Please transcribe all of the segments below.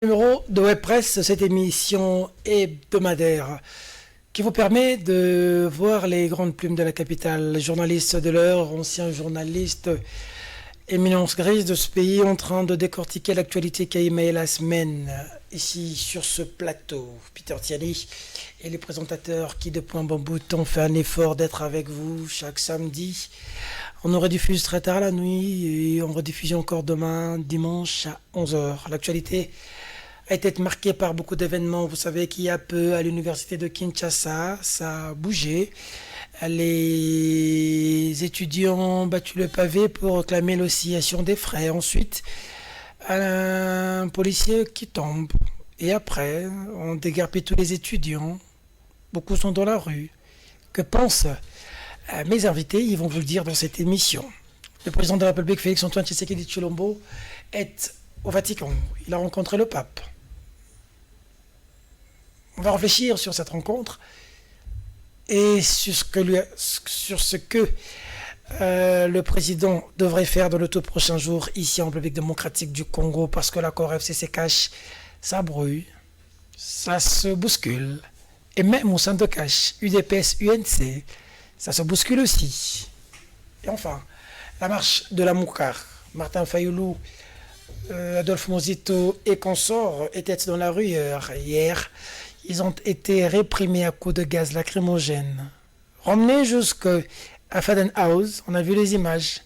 Numéro de WebPress, cette émission hebdomadaire qui vous permet de voir les grandes plumes de la capitale, journalistes de l'heure, anciens journalistes, éminence grise de ce pays en train de décortiquer l'actualité qui a émaillé la semaine. Ici sur ce plateau, Peter Tiani et les présentateurs qui depuis un bon bout de temps fait un effort d'être avec vous chaque samedi. On nous rediffuse très tard la nuit et on rediffuse encore demain, dimanche à 11h. L'actualité a été marquée par beaucoup d'événements. Vous savez qu'il y a peu à l'université de Kinshasa, ça a bougé. Les étudiants ont battu le pavé pour réclamer l'oscillation des frais. Ensuite, un policier qui tombe. Et après, on déguerpit tous les étudiants. Beaucoup sont dans la rue. Que pensent mes invités? Ils vont vous le dire dans cette émission. Le président de la République, Félix-Antoine Tshisekedi Tshilombo, est au Vatican. Il a rencontré le pape. On va réfléchir sur cette rencontre et sur ce que le président devrait faire dans le tout prochain jour ici en République démocratique du Congo, parce que l'accord FCC-Cash, ça brouille, ça se bouscule. Et même au sein de Cash, UDPS-UNC, ça se bouscule aussi. Et enfin, la marche de la Moukar, Martin Fayoulou, Adolphe Mozito et consorts étaient dans la rue hier. Ils ont été réprimés à coups de gaz lacrymogène. Ramenés jusqu'à Faden House, on a vu les images.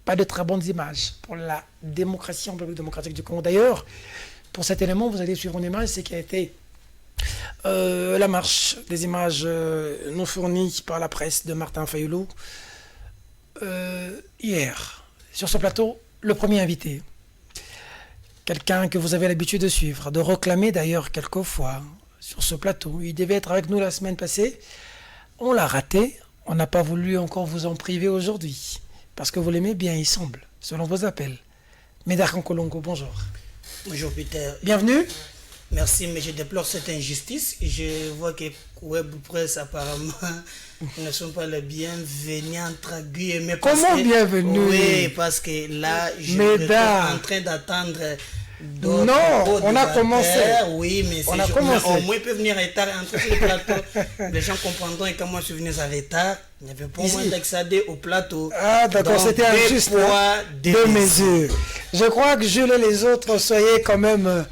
Pas de très bonnes images pour la démocratie en République démocratique du Congo. D'ailleurs, pour cet élément, vous allez suivre une image, c'est qui a été la marche, des images non fournies par la presse de Martin Fayoulou hier. Sur ce plateau, le premier invité. Quelqu'un que vous avez l'habitude de suivre, de réclamer d'ailleurs quelquefois sur ce plateau. Il devait être avec nous la semaine passée. On l'a raté. On n'a pas voulu encore vous en priver aujourd'hui. Parce que vous l'aimez bien, il semble, selon vos appels. Médard Nkolongo, bonjour. Bonjour Peter. Bienvenue. Merci, mais je déplore cette injustice. Je vois que Web Presse apparemment ne sont pas les bienvenus entre guillemets. Comment bienvenue? Oui, parce que là, je suis en train d'attendre. Non, on a commencé. Oui, mais on a commencé. Au moins, ils peuvent venir en retard, entrer sur le plateau. Les gens comprendront, et quand moi je suis venu en retard, il n'y avait pas moyen d'accéder au plateau. Ah, d'accord, c'était injuste. Deux mesures. Je crois que Jules et les autres, soyez quand même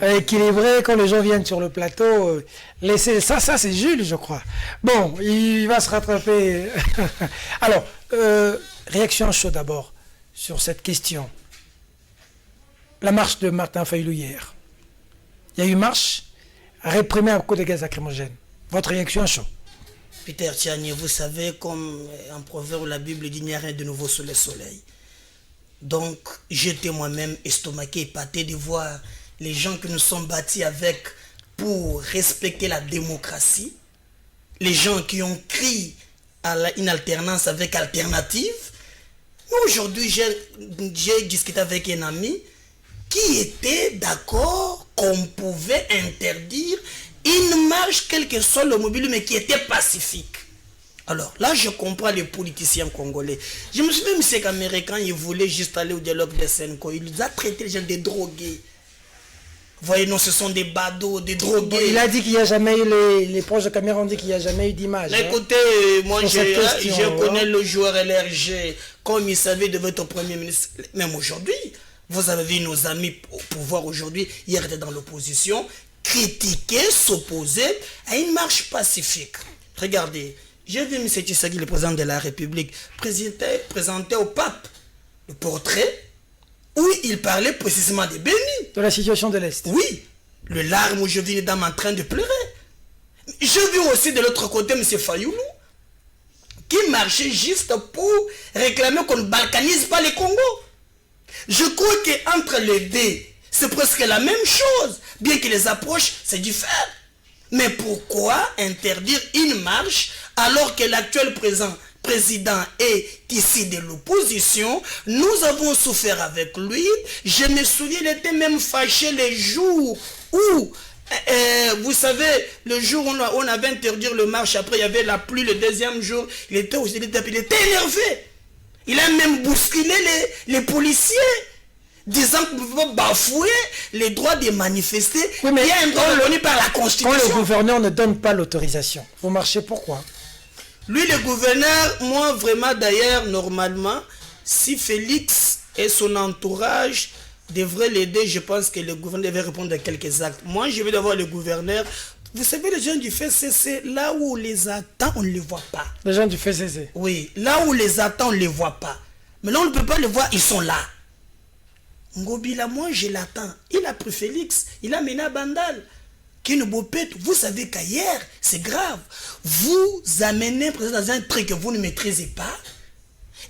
équilibrés quand les gens viennent sur le plateau. Laissez ça c'est Jules, je crois. Bon, il va se rattraper. Alors, réaction chaude d'abord sur cette question. La marche de Martin Fayoulou hier. Il y a eu marche réprimée à coups de gaz lacrymogène. Votre réaction à chaud? Peter Tiani, vous savez, comme en proverbe la Bible dit, il n'y a rien de nouveau sous le soleil. Donc, j'étais moi-même estomaqué, épaté de voir les gens que nous sommes bâtis avec pour respecter la démocratie, les gens qui ont crié à une alternance avec alternative. Aujourd'hui, j'ai discuté avec un ami qui était d'accord qu'on pouvait interdire une marche, quel que soit le mobile, mais qui était pacifique. Alors là, je comprends les politiciens congolais. Je me suis dit, M. Américain, il voulait juste aller au dialogue de Senko. Il nous a traité les gens de drogués. Vous voyez, non, ce sont des badauds, des drogués. Il a dit qu'il n'y a jamais eu, les proches de caméra ont dit qu'il n'y a jamais eu d'image. Écoutez, moi, je connais le joueur LRG, comme il savait devait être Premier ministre. Même aujourd'hui, vous avez vu nos amis au pouvoir aujourd'hui, hier étaient dans l'opposition, critiquer, s'opposer à une marche pacifique. Regardez, j'ai vu M. Tshisekedi, le président de la République, présenter au pape le portrait où il parlait précisément des bénis. De la situation de l'Est. Oui, le larme où je vis les dames en train de pleurer. J'ai vu aussi de l'autre côté M. Fayoulou qui marchait juste pour réclamer qu'on ne balkanise pas les Congo. Je crois qu'entre les deux, c'est presque la même chose, bien que les approches, c'est différent. Mais pourquoi interdire une marche alors que l'actuel président président est ici de l'opposition. Nous avons souffert avec lui. Je me souviens, il était même fâché les jours où, vous savez, le jour où on avait interdit le marche, après il y avait la pluie, le deuxième jour, il était énervé. Il a même bousculé les policiers, disant qu'on ne peut pas bafouer les droits de manifester. Oui, mais il y a un droit reconnu par la Constitution. Quand le gouverneur ne donne pas l'autorisation, vous marchez pourquoi? Lui, le gouverneur, moi vraiment d'ailleurs, normalement, si Félix et son entourage devraient l'aider, je pense que le gouverneur devait répondre à quelques actes. Moi, je vais devoir le gouverneur. Vous savez, les gens du FCC, là où on les attend, on ne les voit pas. Les gens du FCC? Oui, là où on les attend, on ne les voit pas. Mais là, on ne peut pas les voir, ils sont là. Ngobila, moi, je l'attends. Il a pris Félix, il a mené à Bandal. Vous savez qu'ailleurs, c'est grave. Vous amenez le président dans un truc que vous ne maîtrisez pas.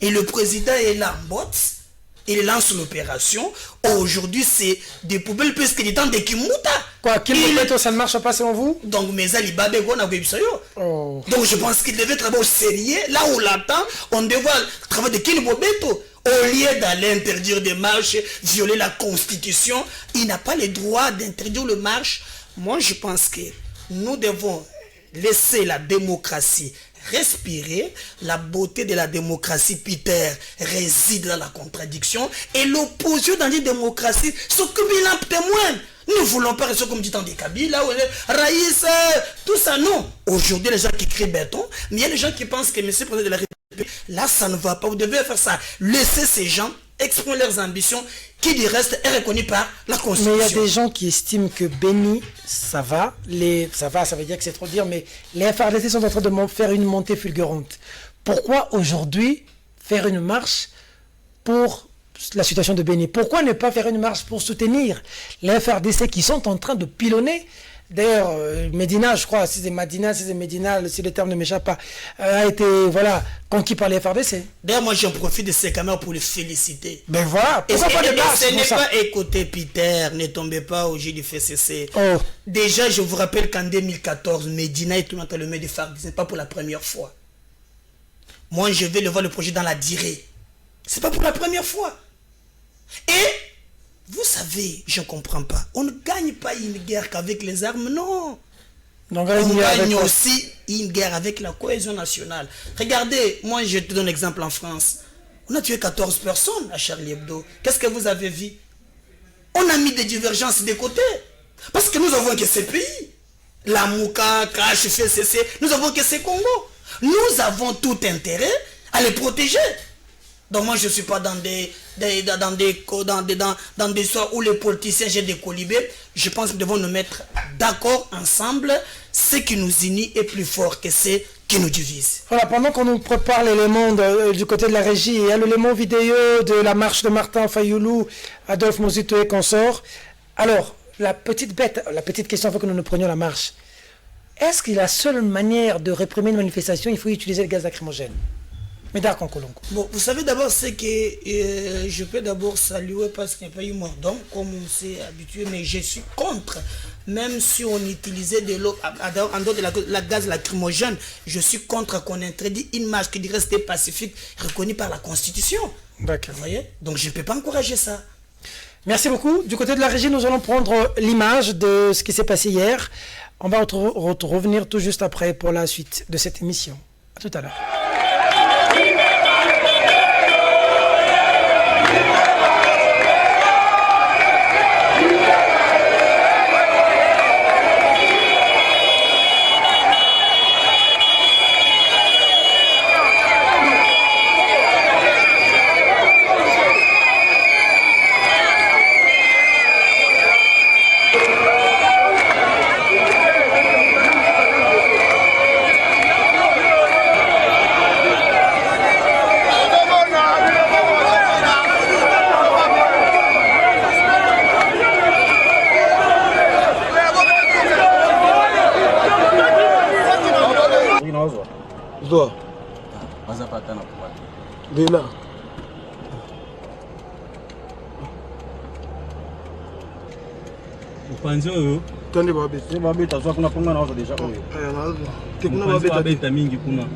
Et le président est là en botte. Il lance l'opération. Aujourd'hui, c'est des poubelles plus que des temps de Kimuta. Quoi, Kimuta, ça ne marche pas selon vous? Donc, mes alibabés, on a vu ça. Donc, je pense qu'il devait travailler au sérieux. Là où on l'attend, on devait travailler de Kimubeto. Au lieu d'aller interdire des marches, violer la Constitution, il n'a pas le droit d'interdire le marche. Moi, je pense que nous devons laisser la démocratie respirer. La beauté de la démocratie, Peter, réside dans la contradiction. Et l'opposition dans les démocraties, ce que bien témoin. Nous ne voulons pas rester comme dit dans des Kabila, Raïs, tout ça, non. Aujourd'hui, les gens qui crient béton, mais il y a les gens qui pensent que M. le Président de la République, là, ça ne va pas. Vous devez faire ça. Laissez ces gens exprimer leurs ambitions, qui du reste est reconnu par la Constitution. Mais il y a des gens qui estiment que Béni, ça va, ça veut dire que c'est trop dire, mais les FRDC sont en train de faire une montée fulgurante. Pourquoi aujourd'hui faire une marche pour la situation de Béni? Pourquoi ne pas faire une marche pour soutenir les FRDC qui sont en train de pilonner? D'ailleurs, Medina, je crois, si c'est Medina, si le terme ne m'échappe pas, a été conquis par les FRDC. D'ailleurs, moi, j'en profite de ces caméras pour les féliciter. Ben voilà, pourquoi pas de marche? Ce n'est pas écouter Peter, ne tombez pas au jeu du FCC. Oh. Déjà, je vous rappelle qu'en 2014, Medina est tout le temps le maire de FARC. Ce n'est pas pour la première fois. Moi, je vais le voir le projet dans la durée. Ce n'est pas pour la première fois. Et vous savez, je ne comprends pas. On ne gagne pas une guerre qu'avec les armes, non. On gagne aussi une guerre avec la cohésion nationale. Regardez, moi je te donne un exemple en France. On a tué 14 personnes à Charlie Hebdo. Qu'est-ce que vous avez vu? On a mis des divergences des côtés. Parce que nous avons que ces pays. La Mouka, Crash, FCC, nous avons que ces Congo. Nous avons tout intérêt à les protéger. Donc moi je ne suis pas dans des histoires où les politiciens jettent des colibés. Je pense que nous devons nous mettre d'accord ensemble. Ce qui nous unit est plus fort que ce qui nous divise. Voilà, pendant qu'on nous prépare l'élément du côté de la régie, il y a l'élément vidéo de la marche de Martin Fayoulou, Adolphe Mozito et consorts. Alors, la petite question avant que nous prenions la marche. Est-ce que la seule manière de réprimer une manifestation, il faut utiliser le gaz lacrymogène? Bon, vous savez d'abord ce que je peux d'abord saluer parce qu'il n'y a pas eu mort d'homme comme on s'est habitué, mais je suis contre. Même si on utilisait de l'eau en dehors de la gaz lacrymogène, je suis contre qu'on interdit une marche qui dit rester pacifique, reconnue par la Constitution. D'accord. Vous voyez? Donc je ne peux pas encourager ça. Merci beaucoup. Du côté de la régie, nous allons prendre l'image de ce qui s'est passé hier. On va revenir tout juste après pour la suite de cette émission. À tout à l'heure. Dina. Upanzi oyo Tande babeta. Babeta zwa kuna ponga nazo deja oyo. Nazo. Te kuna babeta mingi kuna.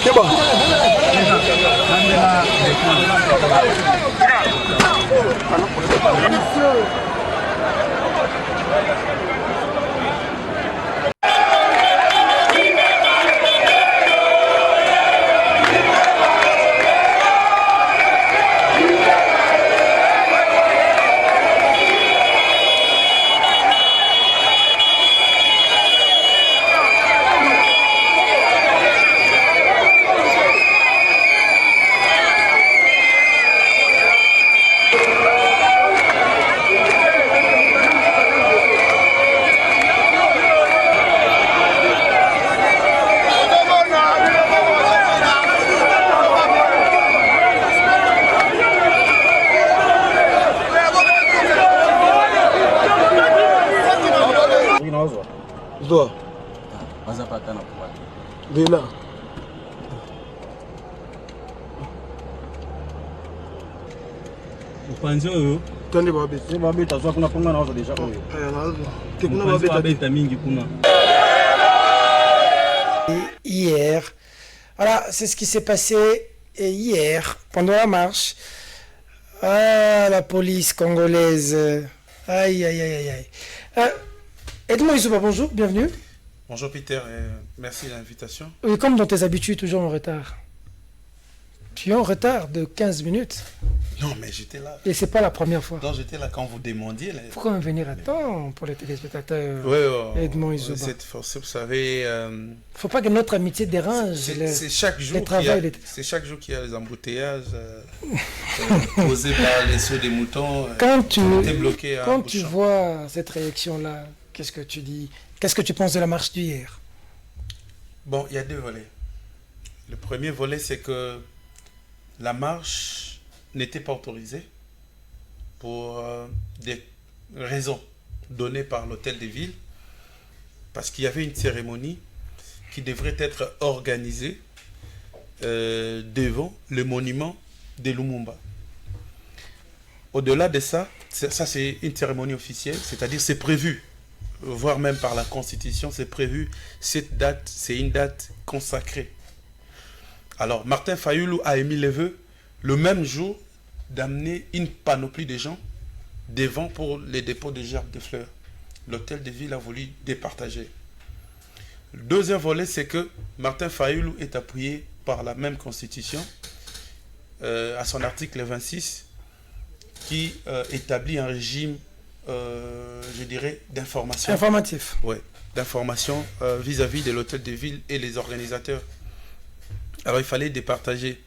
Zoa. Dela. Upanzi oyo Tande babeta. babeta zwa kuna ponga nazo deja oyo. Te kuna babeta mingi kuna. Hier, voilà, c'est ce qui s'est passé hier, pendant la marche. Ah, la police congolaise. Aïe, aïe, aïe, aïe. Edmond Isouba, bonjour, bienvenue. Bonjour Peter, merci de l'invitation. Oui, comme dans tes habitudes, toujours en retard. Tu es en retard de 15 minutes. Non, mais j'étais là. Et c'est pas la première fois. Non, j'étais là quand vous demandiez. Il faut quand même venir à temps pour les téléspectateurs. Oui, Edmond Isouba. c'est forcé, vous savez. Faut pas que notre amitié dérange. C'est chaque jour c'est chaque jour qu'il y a les embouteillages causés par les sauts des moutons. Quand tu bloqué vois cette réaction-là, qu'est-ce que tu dis? Qu'est-ce que tu penses de la marche d'hier? Bon, il y a deux volets. Le premier volet, c'est que la marche n'était pas autorisée pour des raisons données par l'hôtel de ville, parce qu'il y avait une cérémonie qui devrait être organisée devant le monument de Lumumba. Au-delà de ça, ça c'est une cérémonie officielle, c'est-à-dire c'est prévu, voire même par la Constitution, c'est prévu. Cette date, c'est une date consacrée. Alors, Martin Fayulu a émis le vœu le même jour d'amener une panoplie de gens devant pour les dépôts de gerbes de fleurs. L'hôtel de ville a voulu départager. Le deuxième volet, c'est que Martin Fayulu est appuyé par la même Constitution, à son article 26, qui établit un régime, je dirais, d'information. Informatif. Oui, d'information vis-à-vis de l'hôtel de ville et les organisateurs. Alors il fallait départager.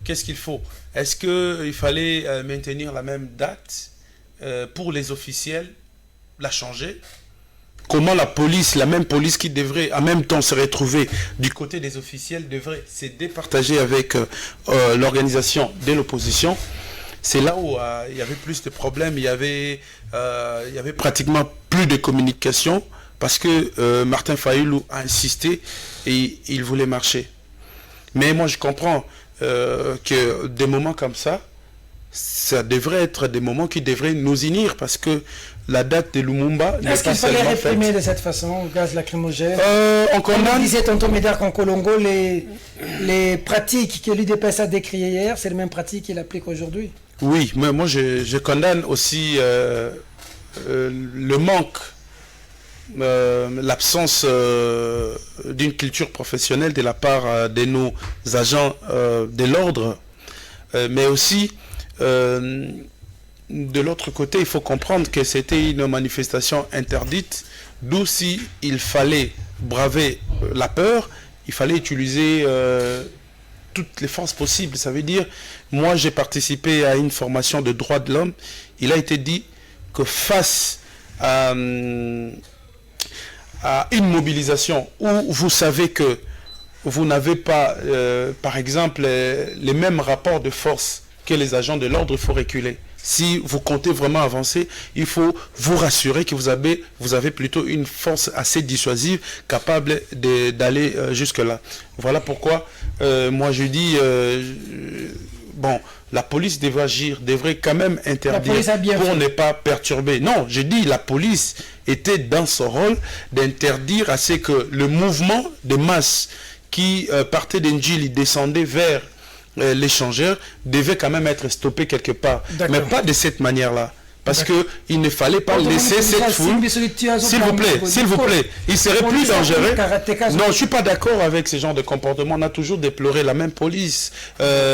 Qu'est-ce qu'il faut? Est-ce qu'il fallait maintenir la même date pour les officiels, la changer? Comment la police, la même police qui devrait en même temps se retrouver du côté des officiels, devrait se départager avec l'organisation de l'opposition? C'est là où il y avait plus de problèmes, il y avait pratiquement plus de communication parce que Martin Fayulu a insisté et il voulait marcher. Mais moi je comprends que des moments comme ça devrait être des moments qui devraient nous unir parce que la date de Lumumba n'est pas Est-ce qu'il fallait seulement réprimer faite. de cette façon, gaz lacrymogène? On Comme condamne. disait tonton Médard qu'en Colongo, les pratiques que l'UDPS a décriées hier, c'est les mêmes pratiques qu'il applique aujourd'hui. Oui, mais moi je condamne aussi le manque, l'absence d'une culture professionnelle de la part de nos agents de l'ordre, mais aussi de l'autre côté, il faut comprendre que c'était une manifestation interdite, d'où si il fallait braver la peur, il fallait utiliser toutes les forces possibles. Ça veut dire, moi j'ai participé à une formation de droits de l'homme, il a été dit que face à une mobilisation où vous savez que vous n'avez pas, par exemple, les mêmes rapports de force que les agents de l'ordre, il faut reculer. Si vous comptez vraiment avancer, il faut vous rassurer que vous avez plutôt une force assez dissuasive, capable d'aller jusque-là. Voilà pourquoi moi je dis, bon, la police devrait agir, devrait quand même interdire pour ne pas perturber. Non, je dis la police était dans son rôle d'interdire à ce que le mouvement de masse qui partait d'Enjili, descendait vers l'échangeur, devait quand même être stoppé quelque part. Mais pas de cette manière-là. Parce qu'il ne fallait pas laisser cette foule. S'il vous plaît, il serait plus dangereux. Non, je ne suis pas d'accord avec ce genre de comportement. On a toujours déploré la même police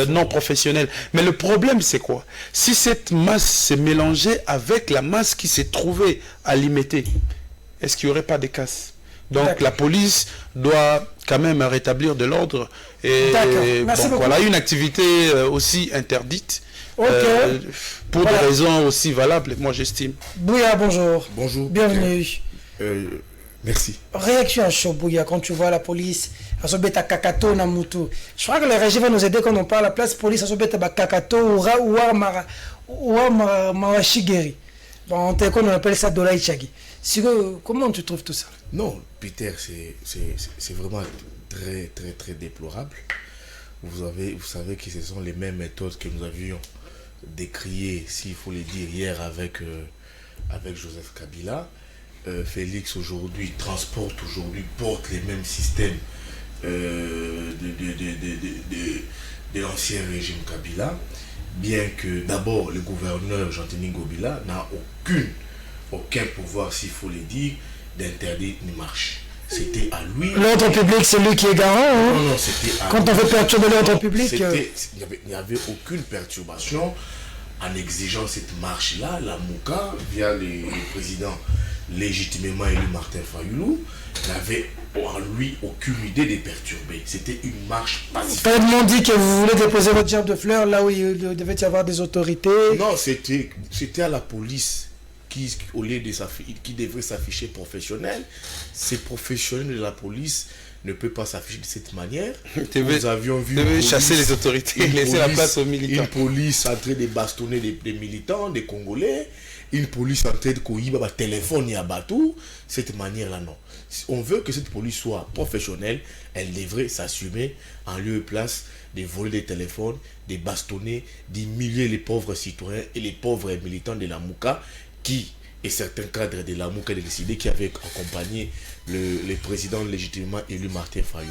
non professionnelle. Mais le problème, c'est quoi? Si cette masse se mélangeait avec la masse qui s'est trouvée à Limete, est-ce qu'il n'y aurait pas de casse? Donc la police doit quand même rétablir de l'ordre. Et bon, voilà, une activité aussi interdite. Pour des raisons aussi valables, moi j'estime. Bouya, bonjour. Bonjour. Bienvenue. Merci. Réaction à chaud, Bouya, quand tu vois la police, à se mettre à Kakato, Namutu. Je crois que le régime va nous aider quand on parle à la place police, à se mettre à Kakato, ou à Mawashigeri. Bon, on appelle ça Dola Ichagi. Comment tu trouves tout ça? Non, Peter, c'est vraiment très, très, très déplorable. Vous savez que ce sont les mêmes méthodes que nous avions décriées, s'il faut le dire, hier avec Joseph Kabila. Félix aujourd'hui porte les mêmes systèmes de l'ancien régime Kabila, bien que d'abord le gouverneur Jean-Denis Ngobila n'a aucun pouvoir, s'il faut le dire, d'interdire une marche. C'était à lui. L'ordre public, c'est lui qui est garant. Hein? Non, c'était à quand on veut perturber l'ordre public. Il n'y avait aucune perturbation en exigeant cette marche-là. La Mouka, via le président légitimement élu Martin Fayoulou, n'avait en lui aucune idée de perturber. C'était une marche pacifique. Vous dit que vous voulez déposer votre gerbe de fleurs là où il devait y avoir des autorités. Non, c'était à la police. Au lieu qui devrait s'afficher professionnel, ces professionnels de la police ne peuvent pas s'afficher de cette manière. Nous avions vu chasser les autorités, laisser la place aux militants. Une police en train de bastonner des militants, des Congolais, une police en train de courir par téléphone et à bateau. Cette manière-là, non. Si on veut que cette police soit professionnelle, elle devrait s'assumer en lieu et place de voler des téléphones, de bastonner, d'humilier les pauvres citoyens et les pauvres militants de la Mouka, qui et certains cadres de la Mouka décidé qui avaient accompagné le président légitimement élu Martin Fayoulou.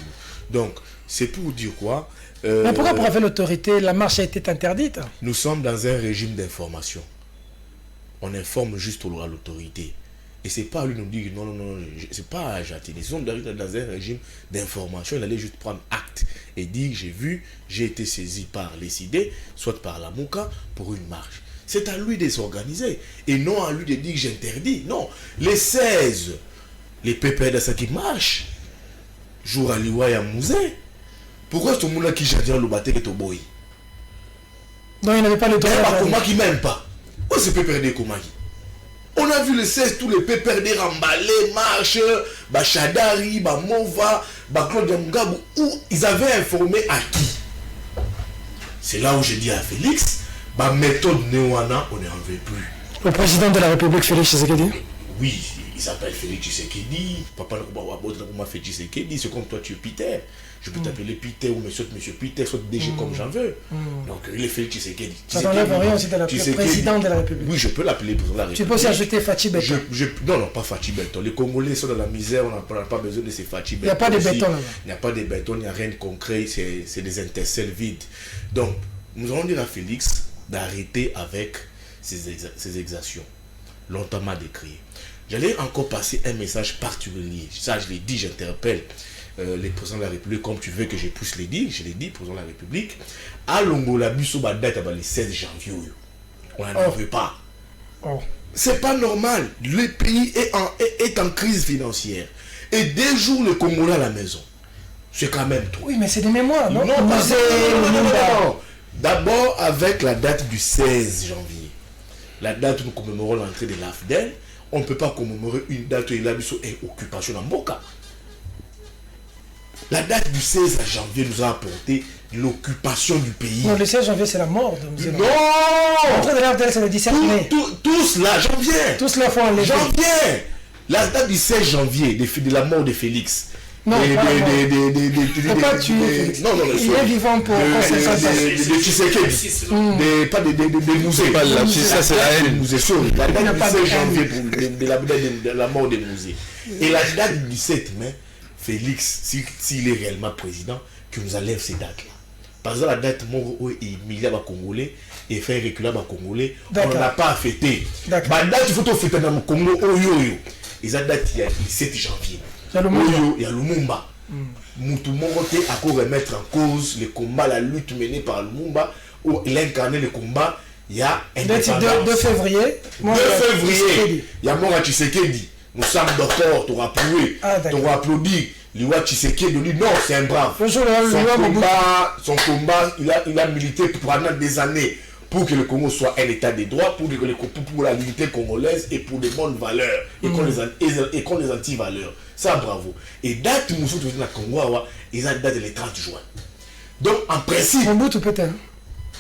Donc, c'est pour dire quoi Mais pourquoi pour avoir l'autorité, la marche a été interdite? Nous sommes dans un régime d'information. On informe juste à l'autorité. Et c'est pas lui nous dire non, c'est pas Jatine. Nous sommes dans un régime d'information. Il allait juste prendre acte et dire j'ai été saisi par les idées, soit par la Mouka, pour une marche. C'est à lui de s'organiser et non à lui de dire que j'interdis. Non, les 16, les pépères de ça qui marchent, jour à l'Iwa et à Mouzé. Pourquoi ce monde-là qui jardin le battait est au boy? Non, il n'avait pas le droit. Il n'y a pas qui même pas. Où c'est pépère de Komaki? On a vu les 16, tous les pépères de Rambale, Marche, Bachadari, Mova, Claude Mugabou, où ils avaient informé à qui? C'est là où j'ai dit à Félix, ma méthode Néwana, on n'en veut plus. Le président de la République, Félix Tshisekedi? Oui, il s'appelle Félix Tshisekedi. Papa m'a fait Tshisekedi, c'est comme toi tu es Peter. Je peux t'appeler Peter ou monsieur Peter, soit DG comme j'en veux. Donc il est Félix Tshisekedi. Ça n'enlève rien aussi de l'appeler président de la République. Oui, je peux l'appeler président de la République. Tu peux aussi ajouter Fachi Beton. Non, pas Fachi Beton. Les Congolais sont dans la misère, on n'a pas besoin de ces Fachi Beton. Il n'y a pas de béton là-bas. Il n'y a pas de béton, il n'y a rien de concret, c'est des intercelles vides. Donc, nous allons dire à Félix d'arrêter avec ces exactions. Longtemps m'a décrié. J'allais encore passer un message particulier. Ça, je l'ai dit, j'interpelle les présidents de la République, comme tu veux que je puisse les dire. Je l'ai dit, président de la République. À Longola, Bisso date le 16 janvier. On n'en veut pas. C'est pas normal. Le pays est en crise financière. Et dès jours, le Congolais à la maison. C'est quand même trop. Oui, mais c'est des mémoires, non? Non. D'abord avec la date du 16 janvier. La date où nous commémorons l'entrée de l'AFDEL. On ne peut pas commémorer une date où il y a une occupation en Mboka. La date du 16 janvier nous a apporté l'occupation du pays. Non, le 16 janvier, c'est la mort de Mzéma. Non! L'entrée de l'AFDEL, c'est le 17 mai. Tous là, janvier. Tous là font enlever. Janvier. La date du 16 janvier de la mort de Félix. Non, pas tuer. Non, il est vivant pour de Tshisekedi. Pas de Mouzé. Ça, c'est la haine. La date du 16 janvier de la mort de Mouzé. Et la date du 17 mai, Félix, s'il est réellement président, qu'il nous enlève ces dates-là. Par exemple, la date où il milliard de Congolais et fait reculer les Congolais, on n'a pas fêté. La date, il faut fêter dans le Congo, et la date, il y a le 7 janvier. Il y a Lumumba. Moutoumon a qu'à remettre en cause le combat, la lutte menée par Lumumba, où il a incarné le combat. Il y a 2 février. 2 février. Il y a Mora Tshisekedi. Nous sommes d'accord, tu auras approuvé, tu auras applaudi. Liwa Tshisekedi dit non, c'est un brave. Son combat, il a milité pendant des années pour que le Congo soit un état de droit, pour la unité congolaise et pour des bonnes valeurs et contre les anti-valeurs. Ça, bravo. Et date, nous sommes dans le Congo, ils ont date le 30 juin. Donc, en principe. Mobutu peut-être.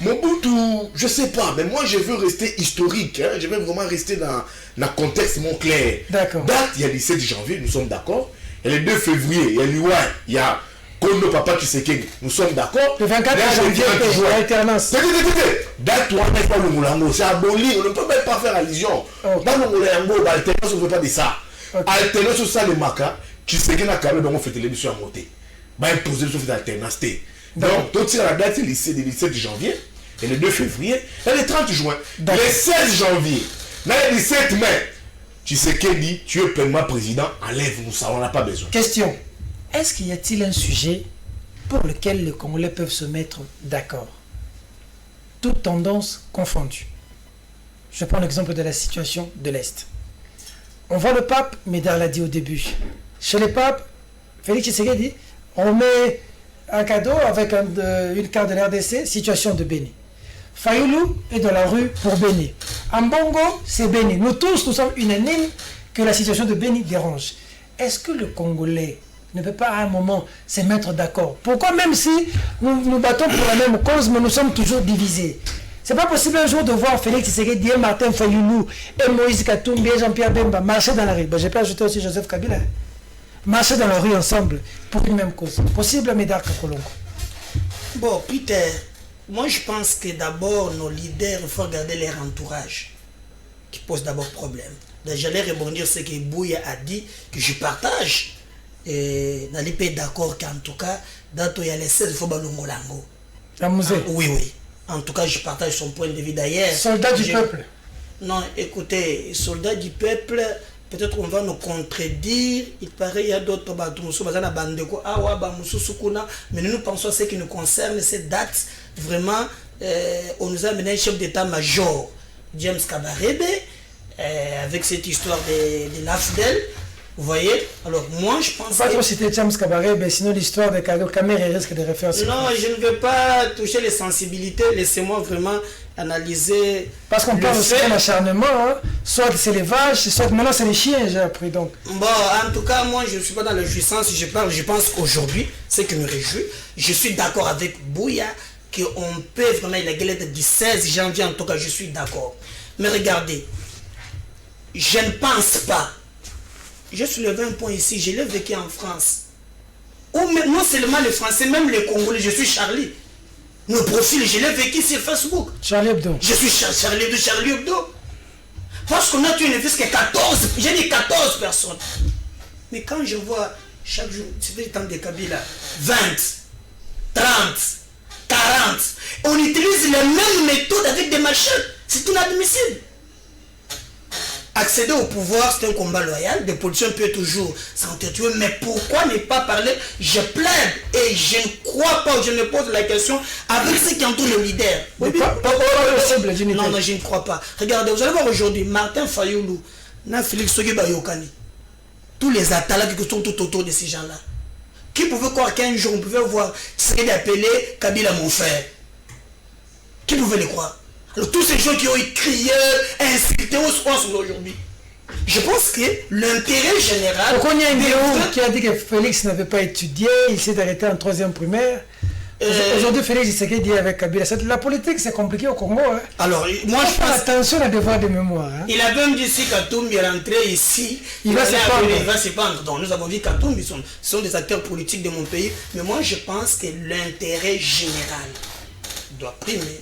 Mobutu, je sais pas, mais moi je veux rester historique, hein, je veux vraiment rester dans le contexte mon clair. D'accord. Date, il y a le 7 janvier, nous sommes d'accord. Il y a le 2 février, il y a Liwa, il y a Kondo Papa Tshisekedi, nous sommes d'accord. Le 24 janvier, l'alternance. Date, on n'est pas le Moulango, c'est aboli, on ne peut même pas faire allusion. Dans le Moulango, l'alternance, on ne veut pas de ça. Alternance, c'est ça le maca, Tshisekedi n'a quand même donc fait l'émission à monter. Il imposer le d'alternance. Donc, tout la date, c'est le 17 janvier, et le 2 février, et le 30 juin. Le 16 janvier, le 17 mai, tu sais qu'il dit, tu es pleinement président, enlève-nous ça, on n'a pas besoin. Question, est-ce qu'il y a-t-il un sujet pour lequel les Congolais peuvent se mettre d'accord? Toutes tendances confondues. Je prends l'exemple de la situation de l'Est. On voit le pape, Médard l'a dit au début. Chez les papes, Félix Tshisekedi, on met un cadeau avec une carte de l'RDC, situation de Béni. Fayoulou est dans la rue pour Béni. Ambongo, c'est Béni. Nous tous, nous sommes unanimes que la situation de Béni dérange. Est-ce que le Congolais ne peut pas à un moment se mettre d'accord? Pourquoi même si nous nous battons pour la même cause, mais nous sommes toujours divisés? C'est pas possible un jour de voir Félix Tshisekedi, Martin Fayoulou et Moïse Katumbi et Jean-Pierre Bemba marcher dans la rue. Bon, j'ai pas ajouté aussi Joseph Kabila. Marcher dans la rue ensemble pour une même cause. Possible, Médard Kakolongo? Bon, Peter, moi je pense que d'abord nos leaders, il faut regarder leur entourage qui pose d'abord problème. J'allais rebondir ce que Bouya a dit, que je partage. Et n'allez pas d'accord qu'en tout cas, dans il y a les 16, il faut balongolango. Oui, oui. En tout cas, je partage son point de vue d'ailleurs. Soldat du peuple. Non, écoutez, soldat du peuple, peut-être qu'on va nous contredire. Il paraît qu'il y a d'autres mais nous pensons à ce qui nous concerne, cette date. Vraiment, on nous a amené un chef d'état-major, James Kabarebe, avec cette histoire de l'AFDEL. Vous voyez? Alors moi je pense pas trop citer James Kabarebe, sinon l'histoire de Kamere risque de refaire ça. Non, je ne veux pas toucher les sensibilités, laissez-moi vraiment analyser. Parce qu'on parle aussi d'un acharnement, hein? Soit c'est les vaches, soit maintenant c'est les chiens, j'ai appris donc. Bon, en tout cas, moi je ne suis pas dans la jouissance, je pense qu'aujourd'hui, ce qui me réjouit, je suis d'accord avec Bouya, qu'on peut vraiment la galette du 16 janvier, en tout cas je suis d'accord. Mais regardez, je ne pense pas. J'ai soulevé un point ici, je l'ai vécu en France. Ou même, non seulement les Français, même les Congolais, je suis Charlie. Nos profils, je l'ai vécu sur Facebook. Charlie Hebdo. Je suis Charlie Hebdo. Parce qu'on a tué ne fût que 14, j'ai dit 14 personnes. Mais quand je vois chaque jour, c'était le temps de Kabila, 20, 30, 40, on utilise les mêmes méthodes avec des machettes. C'est inadmissible. Accéder au pouvoir, c'est un combat loyal. Des politiciens peuvent toujours s'entretuer. Mais pourquoi ne pas parler? Je plaide et je ne crois pas, je me pose la question avec ceux qui entourent le leader. Non, je ne crois pas. Regardez, vous allez voir aujourd'hui, Martin Fayoulou, Félix Sogi-Bayokani, tous les attaques qui sont tout autour de ces gens-là. Qui pouvait croire qu'un jour on pouvait voir Tshisekedi appeler Kabila mon frère? Qui pouvait le croire? Alors, tous ces gens qui ont crié, insulté au soir aujourd'hui. Je pense que l'intérêt général... Pourquoi il y a une vidéo qui a dit que Félix n'avait pas étudié, il s'est arrêté en 3e primaire. Aujourd'hui, Félix Tshisekedi avec Kabila. La politique, c'est compliqué au Congo. Hein. Alors, moi je pense... Attention à devoir de mémoire. Hein. Il a même dit si Katumbi est rentré ici, il va se pendre. Donc, nous avons vu Katumbi, ce sont des acteurs politiques de mon pays. Mais moi, je pense que l'intérêt général doit primer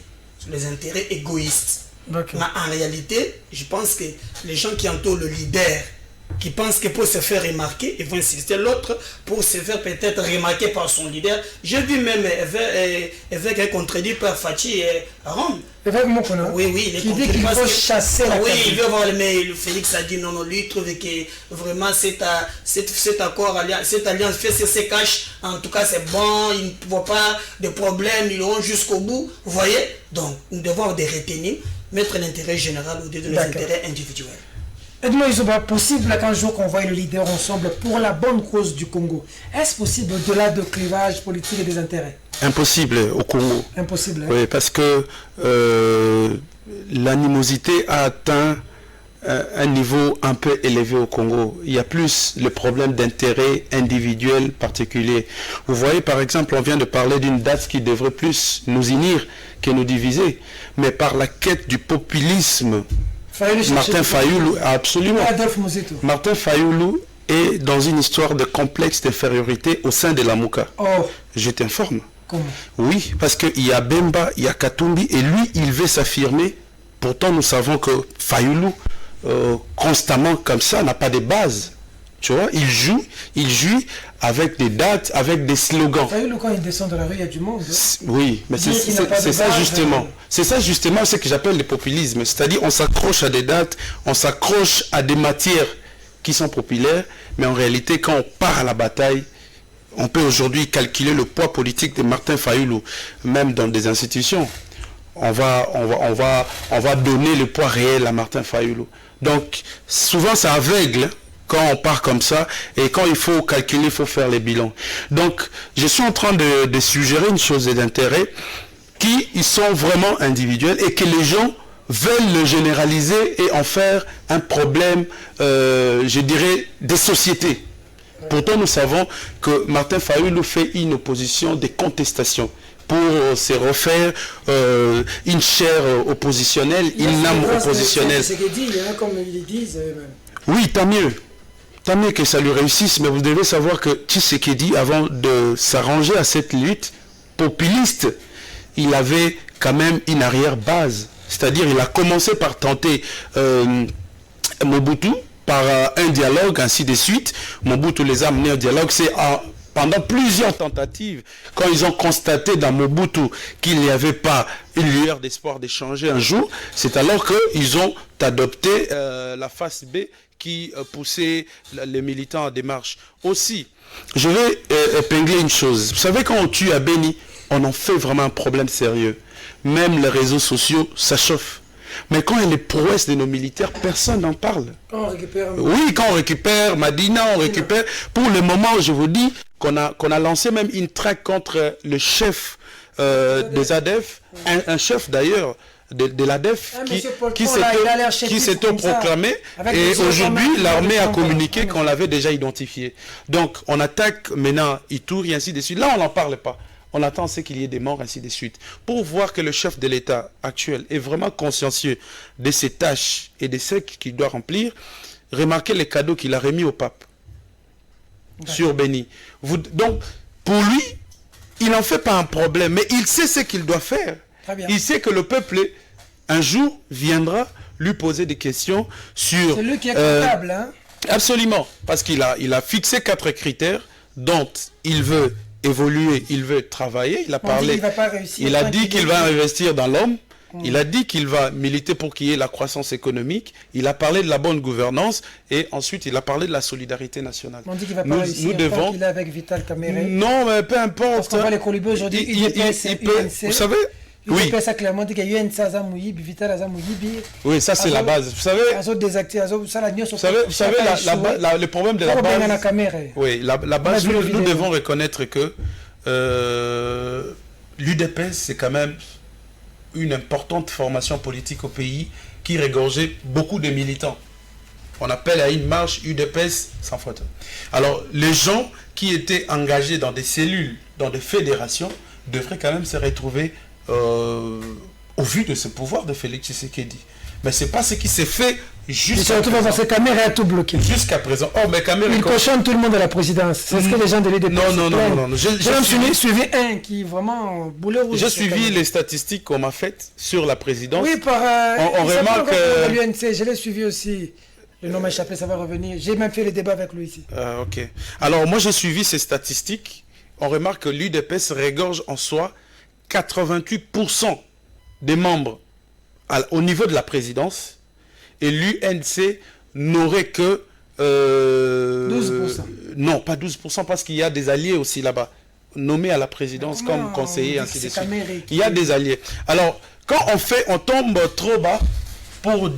les intérêts égoïstes. Mais en réalité, je pense que les gens qui entourent le leader qui pense que pour se faire remarquer, ils vont insister l'autre pour se faire peut-être remarquer par son leader. J'ai vu même évêque est contredit par Fachi à Rome. Évêque Mokona, Oui, il est qui dit qu'il faut chasser la Oui, Kabila. il veut voir, mais Félix a dit non, lui il trouve que vraiment cet accord, cette alliance fait ses caches, en tout cas c'est bon, il ne voit pas de problème, ils iront jusqu'au bout, vous voyez. Donc nous devons avoir des retenues, mettre l'intérêt général au-delà de nos intérêts individuels. Edmond Izoba, possible qu'un jour qu'on voie le leader ensemble pour la bonne cause du Congo? Est-ce possible au-delà de clivage politique et des intérêts? Impossible au Congo. Impossible. Hein? Oui, parce que l'animosité a atteint un niveau un peu élevé au Congo. Il y a plus le problème d'intérêt individuel particulier. Vous voyez, par exemple, on vient de parler d'une date qui devrait plus nous unir que nous diviser. Mais par la quête du populisme, Martin Fayoulou, absolument. Adolphe Mozeto. Martin Fayoulou est dans une histoire de complexe d'infériorité au sein de la Mouka. Oh, Je t'informe. comment? Oui, parce qu'il y a Bemba, il y a Katumbi, et lui, il veut s'affirmer. Pourtant, nous savons que Fayoulou, constamment comme ça, n'a pas de base. Tu vois, il joue avec des dates, avec des slogans. Fayoulou, quand il descend de la rue, il y a du monde. Oui, mais Dire qu'il n'a pas de c'est ça base, justement. C'est ça justement ce que j'appelle le populisme. C'est-à-dire on s'accroche à des dates, on s'accroche à des matières qui sont populaires, mais en réalité, quand on part à la bataille, on peut aujourd'hui calculer le poids politique de Martin Fayoulou, même dans des institutions. On va donner le poids réel à Martin Fayoulou. Donc, souvent, ça aveugle quand on part comme ça, et quand il faut calculer, il faut faire les bilans. Donc, je suis en train de suggérer une chose d'intérêt, qui ils sont vraiment individuels, et que les gens veulent le généraliser et en faire un problème, je dirais, des sociétés. Pourtant, nous savons que Martin Fayoulou fait une opposition des contestations pour se refaire une chair oppositionnelle, une âme oppositionnelle. C'est ce qu'il dit, hein, comme ils disent. Oui, tant mieux. Tant mieux que ça lui réussisse, mais vous devez savoir que Tshisekedi, avant de s'arranger à cette lutte populiste, il avait quand même une arrière-base. C'est-à-dire, il a commencé par tenter Mobutu, par un dialogue, ainsi de suite. Mobutu les a amenés au dialogue. C'est pendant plusieurs tentatives, quand ils ont constaté dans Mobutu qu'il n'y avait pas une lueur d'espoir d'échanger un jour, c'est alors qu'ils ont adopté la face B qui poussait les militants en démarche. Aussi, je vais épingler une chose. Vous savez, quand on tue à Beni, on en fait vraiment un problème sérieux. Même les réseaux sociaux, ça chauffe. Mais quand il y a les prouesses de nos militaires, personne n'en parle. Quand on récupère... Oui, quand on récupère Madina, on récupère... Pour le moment, je vous dis qu'on a lancé même une traque contre le chef des ADF, un chef d'ailleurs de l'ADF qui s'était proclamé, et aujourd'hui l'armée a communiqué qu'on l'avait déjà identifié. Donc on attaque maintenant Ituri, ainsi de suite. Là on n'en parle pas. On attend qu'il y ait des morts, ainsi de suite. Pour voir que le chef de l'État actuel est vraiment consciencieux de ses tâches et de ce qu'il doit remplir, remarquez les cadeaux qu'il a remis au pape sur Beni. Donc, pour lui, il n'en fait pas un problème, mais il sait ce qu'il doit faire. Il sait que le peuple, un jour, viendra lui poser des questions sur... C'est lui qui est comptable, hein? Absolument, parce qu'il a fixé 4 critères dont il veut évoluer, il veut travailler, il a parlé, il a dit qu'il va investir dans l'homme, il a dit qu'il va militer pour qu'il y ait la croissance économique, il a parlé de la bonne gouvernance, et ensuite il a parlé de la solidarité nationale. On dit qu'il va pas réussir tant qu'il est avec Vital Kamerhe. Non, mais peu importe. Parce qu'on voit les colibés aujourd'hui, vous savez, oui. Ça clairement dit qu'il y a UNC Azamoui, Vital Azamoui. Oui, ça c'est la base. Vous savez, le problème de la base. Oui, la base, nous devons reconnaître que l'UDPS, c'est quand même une importante formation politique au pays qui regorgeait beaucoup de militants. On appelle à une marche UDPS sans faute. Alors, les gens qui étaient engagés dans des cellules, dans des fédérations, devraient quand même se retrouver au vu de ce pouvoir de Félix Tshisekedi. Mais ce n'est pas ce qui s'est fait jusqu'à présent. Parce que Kamerhe a tout bloqué. Jusqu'à présent. Oh, mais Kamerhe... Il cochonne tout le monde à la présidence. C'est ce que les gens de l'UDPS... Non. J'ai suivi un qui vraiment boulet rouge. J'ai suivi les statistiques qu'on m'a faites sur la présidence. Oui, par... on remarque... l'UNC, je l'ai suivi aussi. Le nom m'a échappé, ça va revenir. J'ai même fait le débat avec lui ici. Ok. Alors, moi, j'ai suivi ces statistiques. On remarque que l'UDPS regorge en soi 88% des membres au niveau de la présidence. Et l'UNC n'aurait que... 12%. Non, pas 12%, parce qu'il y a des alliés aussi là-bas, nommés à la présidence comme conseillers, ainsi de suite. Il y a des alliés. Alors, quand on tombe trop bas pour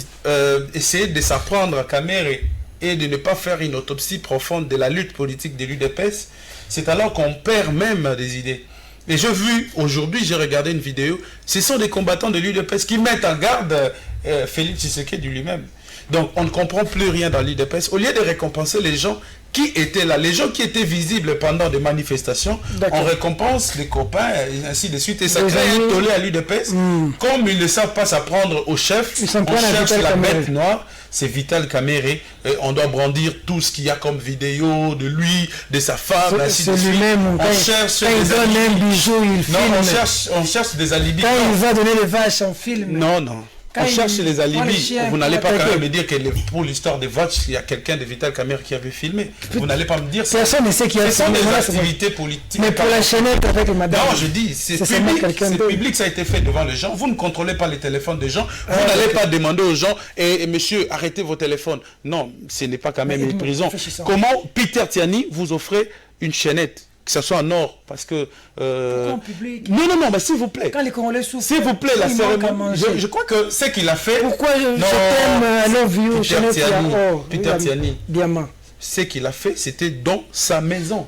essayer de s'apprendre à Kamere et de ne pas faire une autopsie profonde de la lutte politique de l'UDPS, c'est alors qu'on perd même des idées. Et j'ai vu, aujourd'hui, j'ai regardé une vidéo, ce sont des combattants de l'UDPS qui mettent en garde Félix Tshisekedi lui-même. Donc, on ne comprend plus rien dans l'UDPS. Au lieu de récompenser les gens qui étaient là, les gens qui étaient visibles pendant des manifestations, on récompense les copains, et ainsi de suite. Et ça crée un tollé à l'UDPS. Comme ils ne savent pas s'apprendre au chef, on cherche la bête noire. C'est Vital Kamere. On doit brandir tout ce qu'il y a comme vidéo de lui, de sa femme, ainsi de suite. On cherche des alibis. On cherche des alibis. Quand il va donner les vaches en film. Non. On cherche les alibis. Vous n'allez pas quand même me dire que pour l'histoire des vaches, il y a quelqu'un de Vital Kamere qui avait filmé. Vous n'allez pas me dire ça. Personne ne sait qui a filmé. Ce sont des activités politiques. Mais pour la chaînette avec madame. Non, je dis, c'est public, ça a été fait devant les gens. Vous ne contrôlez pas les téléphones des gens. Vous n'allez pas demander aux gens, et monsieur, arrêtez vos téléphones. Non, ce n'est pas quand même une prison. Comment Peter Tiani vous offrait une chaînette, que ce soit en or, parce que... Pourquoi en public? Non, mais s'il vous plaît. Quand les Congolais souffrent, s'il vous plaît, la cérémonie. Je crois que ce qu'il a fait... Pourquoi je t'aime, I love you, Peter Tiani. Diamant. Ce qu'il a fait, c'était dans sa maison.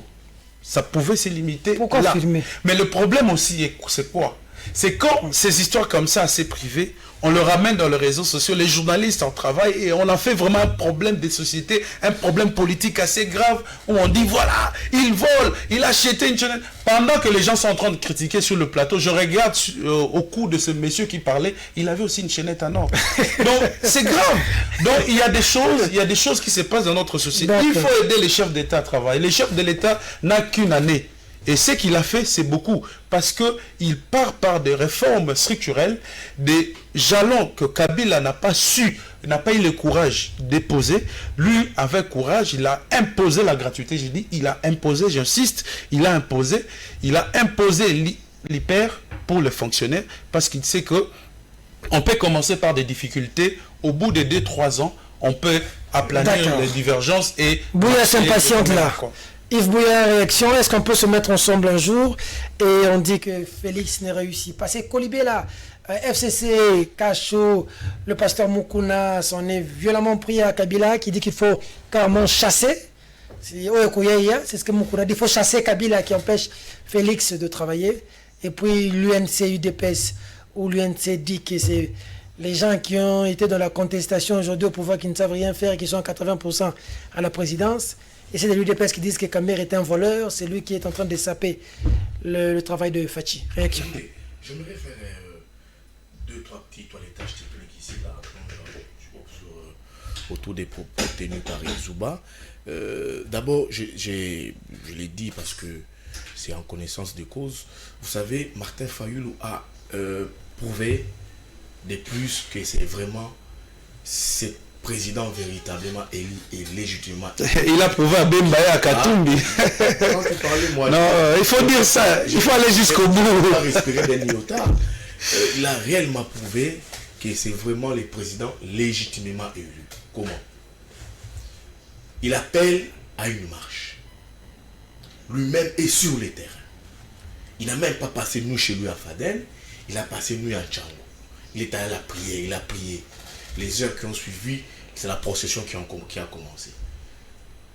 Ça pouvait se limiter. Pourquoi là. filmer? Mais le problème aussi, c'est quoi? C'est quand ces histoires comme ça, assez privées, on le ramène dans les réseaux sociaux, les journalistes en travaillent et on a fait vraiment un problème des sociétés, un problème politique assez grave où on dit voilà, il vole, il a acheté une chaîne. Pendant que les gens sont en train de critiquer sur le plateau, je regarde au cou de ce monsieur qui parlait, il avait aussi une chaînette en or. Donc c'est grave. Donc il y a des choses qui se passent dans notre société. Il faut aider les chefs d'État à travailler. Les chefs de l'État n'ont qu'une année. Et ce qu'il a fait, c'est beaucoup. Parce qu'il part par des réformes structurelles, des jalons que Kabila n'a pas eu le courage de déposer. Lui, avec courage, il a imposé la gratuité. J'ai dit, il a imposé, j'insiste, il a imposé l'hyper pour les fonctionnaires. Parce qu'il sait que on peut commencer par des difficultés. Au bout de 2-3 ans, on peut aplanir les divergences et... Bouya s'impatiente là. Yves Bouya, réaction, est-ce qu'on peut se mettre ensemble un jour et on dit que Félix ne réussit pas? C'est Colibé là, FCC, Cacho, le pasteur Moukouna s'en est violemment pris à Kabila qui dit qu'il faut carrément chasser. C'est ce que Moukouna dit, il faut chasser Kabila qui empêche Félix de travailler. Et puis l'UNC UDPS, où l'UNC dit que c'est les gens qui ont été dans la contestation aujourd'hui au pouvoir qui ne savent rien faire et qui sont à 80% à la présidence. Et c'est de l'UDPS qui disent que Kamere est un voleur, c'est lui qui est en train de saper le travail de Fachi. Réaction. J'aimerais faire 2-3 petits toilettages techniques ici, là, autour des propos tenus par Zouba. D'abord, je l'ai dit parce que c'est en connaissance de cause. Vous savez, Martin Fayulu a prouvé de plus que c'est vraiment cette président véritablement élu et légitimement élu. Il a prouvé à Bembaya à Katumbi. Il faut dire ça, il faut aller jusqu'au bout. Il a respirer des niotard. Il a réellement prouvé que c'est vraiment le président légitimement élu. Comment? Il appelle à une marche. Lui-même est sur le terrain. Il n'a même pas passé nous chez lui à Fadel, il a passé nous à Tchango. Il est allé à la prière, il a prié. Les heures qui ont suivi, c'est la procession qui a commencé.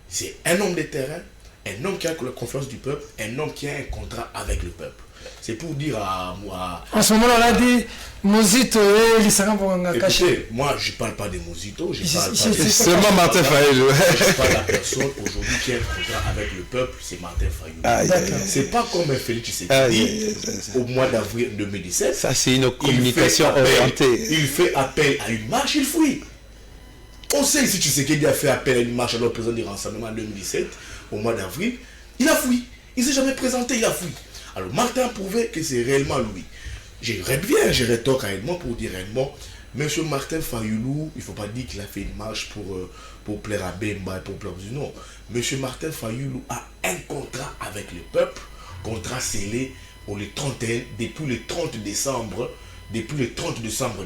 C'est un homme de terrain, un homme qui a la confiance du peuple, un homme qui a un contrat avec le peuple. C'est pour dire à moi... En ce moment-là, on a dit Mozito et Lissanga pour un caché. Écoutez, moi, je ne parle pas de Mozito, je parle pas de... C'est moi Martin Fayulu. Je parle de la personne aujourd'hui qui a un contrat avec le peuple, c'est Martin Fayulu. C'est pas comme un Félix Tshisekedi au mois d'avril 2017. Ça, c'est une communication orientée. Il fait appel à une marche, il fuit. On sait si Tshisekedi a fait appel à une marche alors président du rassemblement en 2017, au mois d'avril, il a fui. Il ne s'est jamais présenté, il a fui. Alors Martin a prouvé que c'est réellement lui. Je rétorque à Edmond pour dire Edmond, Monsieur Martin Fayoulou, il ne faut pas dire qu'il a fait une marche pour plaire à Bemba et pour plaire aux... Non. Monsieur Martin Fayoulou a un contrat avec le peuple, contrat scellé depuis le 30 décembre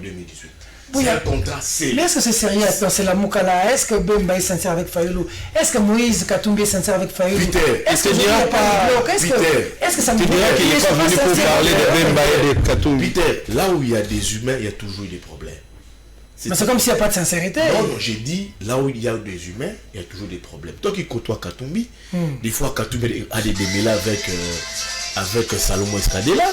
2018. Oui, c'est un contrat scellé. Mais est-ce que c'est sérieux c'est la Moukala? Est-ce que Bemba est sincère avec Fayoulou? Est-ce que Moïse Katumbi est sincère avec Fayoulou? Peter, est-ce que ça me tu dirais qu'il n'est pas venu pour parler de Bemba et de Katumbi? Peter, là où il y a des humains, il y a toujours eu des problèmes. Mais c'est comme s'il n'y a pas de sincérité. Non, j'ai dit, là où il y a des humains, il y a toujours des problèmes. Toi qui côtoies Katumbi, des fois Katumbi a des démêlés avec Salomon Escadela,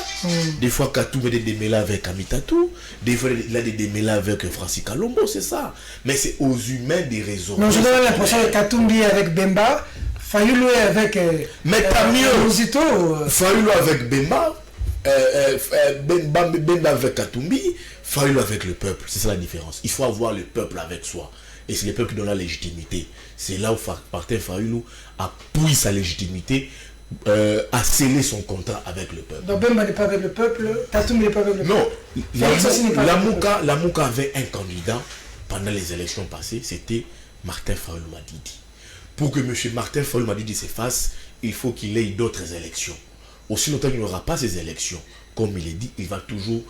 des fois Katumbi a des démêlés avec Amitatou, des fois il a des démêlés avec Francis Kalombo, c'est ça. Mais c'est aux humains des raisons. Non, je donne l'impression que Katumbi avec Bemba, Fayoulou avec... mais t'as mieux. Muzito, Fayoulou avec Bemba, Bemba avec Katumbi, Fayoulou avec le peuple. C'est ça la différence. Il faut avoir le peuple avec soi. Et c'est le peuple qui donne la légitimité. C'est là où Martin Fayoulou a pris sa légitimité, a scellé son contrat avec le peuple. Donc Bemba n'est pas avec le peuple, Katumbi n'est pas avec le peuple. Non, la Mouka avait un candidat pendant les élections passées, c'était Martin Fayoulou Madidi. Pour que M. Martin Fayoulou Madidi s'efface, il faut qu'il ait d'autres élections. Aussi longtemps qu'il n'aura pas ces élections, comme il est dit, il va toujours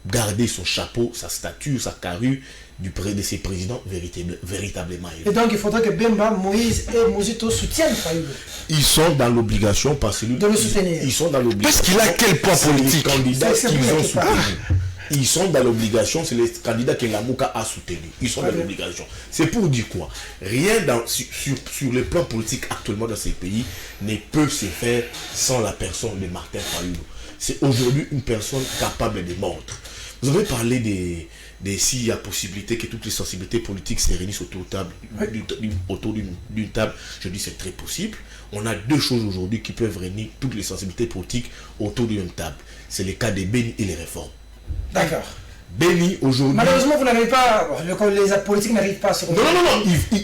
garder son chapeau, sa stature, sa carrure de ses présidents véritablement élus. Et donc il faudrait que Bemba, Moïse et Muzito soutiennent Fayoulou. Ils sont dans l'obligation de le soutenir. Ils sont dans l'obligation. Parce qu'il a quel poids politique? Les candidats qu'ils ont soutenus. Ils sont dans l'obligation, c'est les candidats que la Mouka a soutenus. Ils sont dans l'obligation. C'est pour dire quoi? Rien sur le plan politique actuellement dans ces pays ne peut se faire sans la personne de Martin Fayoulou. C'est aujourd'hui une personne capable de mordre. Vous avez parlé s'il y a possibilité que toutes les sensibilités politiques se réunissent autour d'une table. Je dis c'est très possible. On a deux choses aujourd'hui qui peuvent réunir toutes les sensibilités politiques autour d'une table. C'est le cas des Béni et les réformes. D'accord. Béni aujourd'hui... Malheureusement, vous n'avez pas... Les politiques n'arrivent pas à se... Non,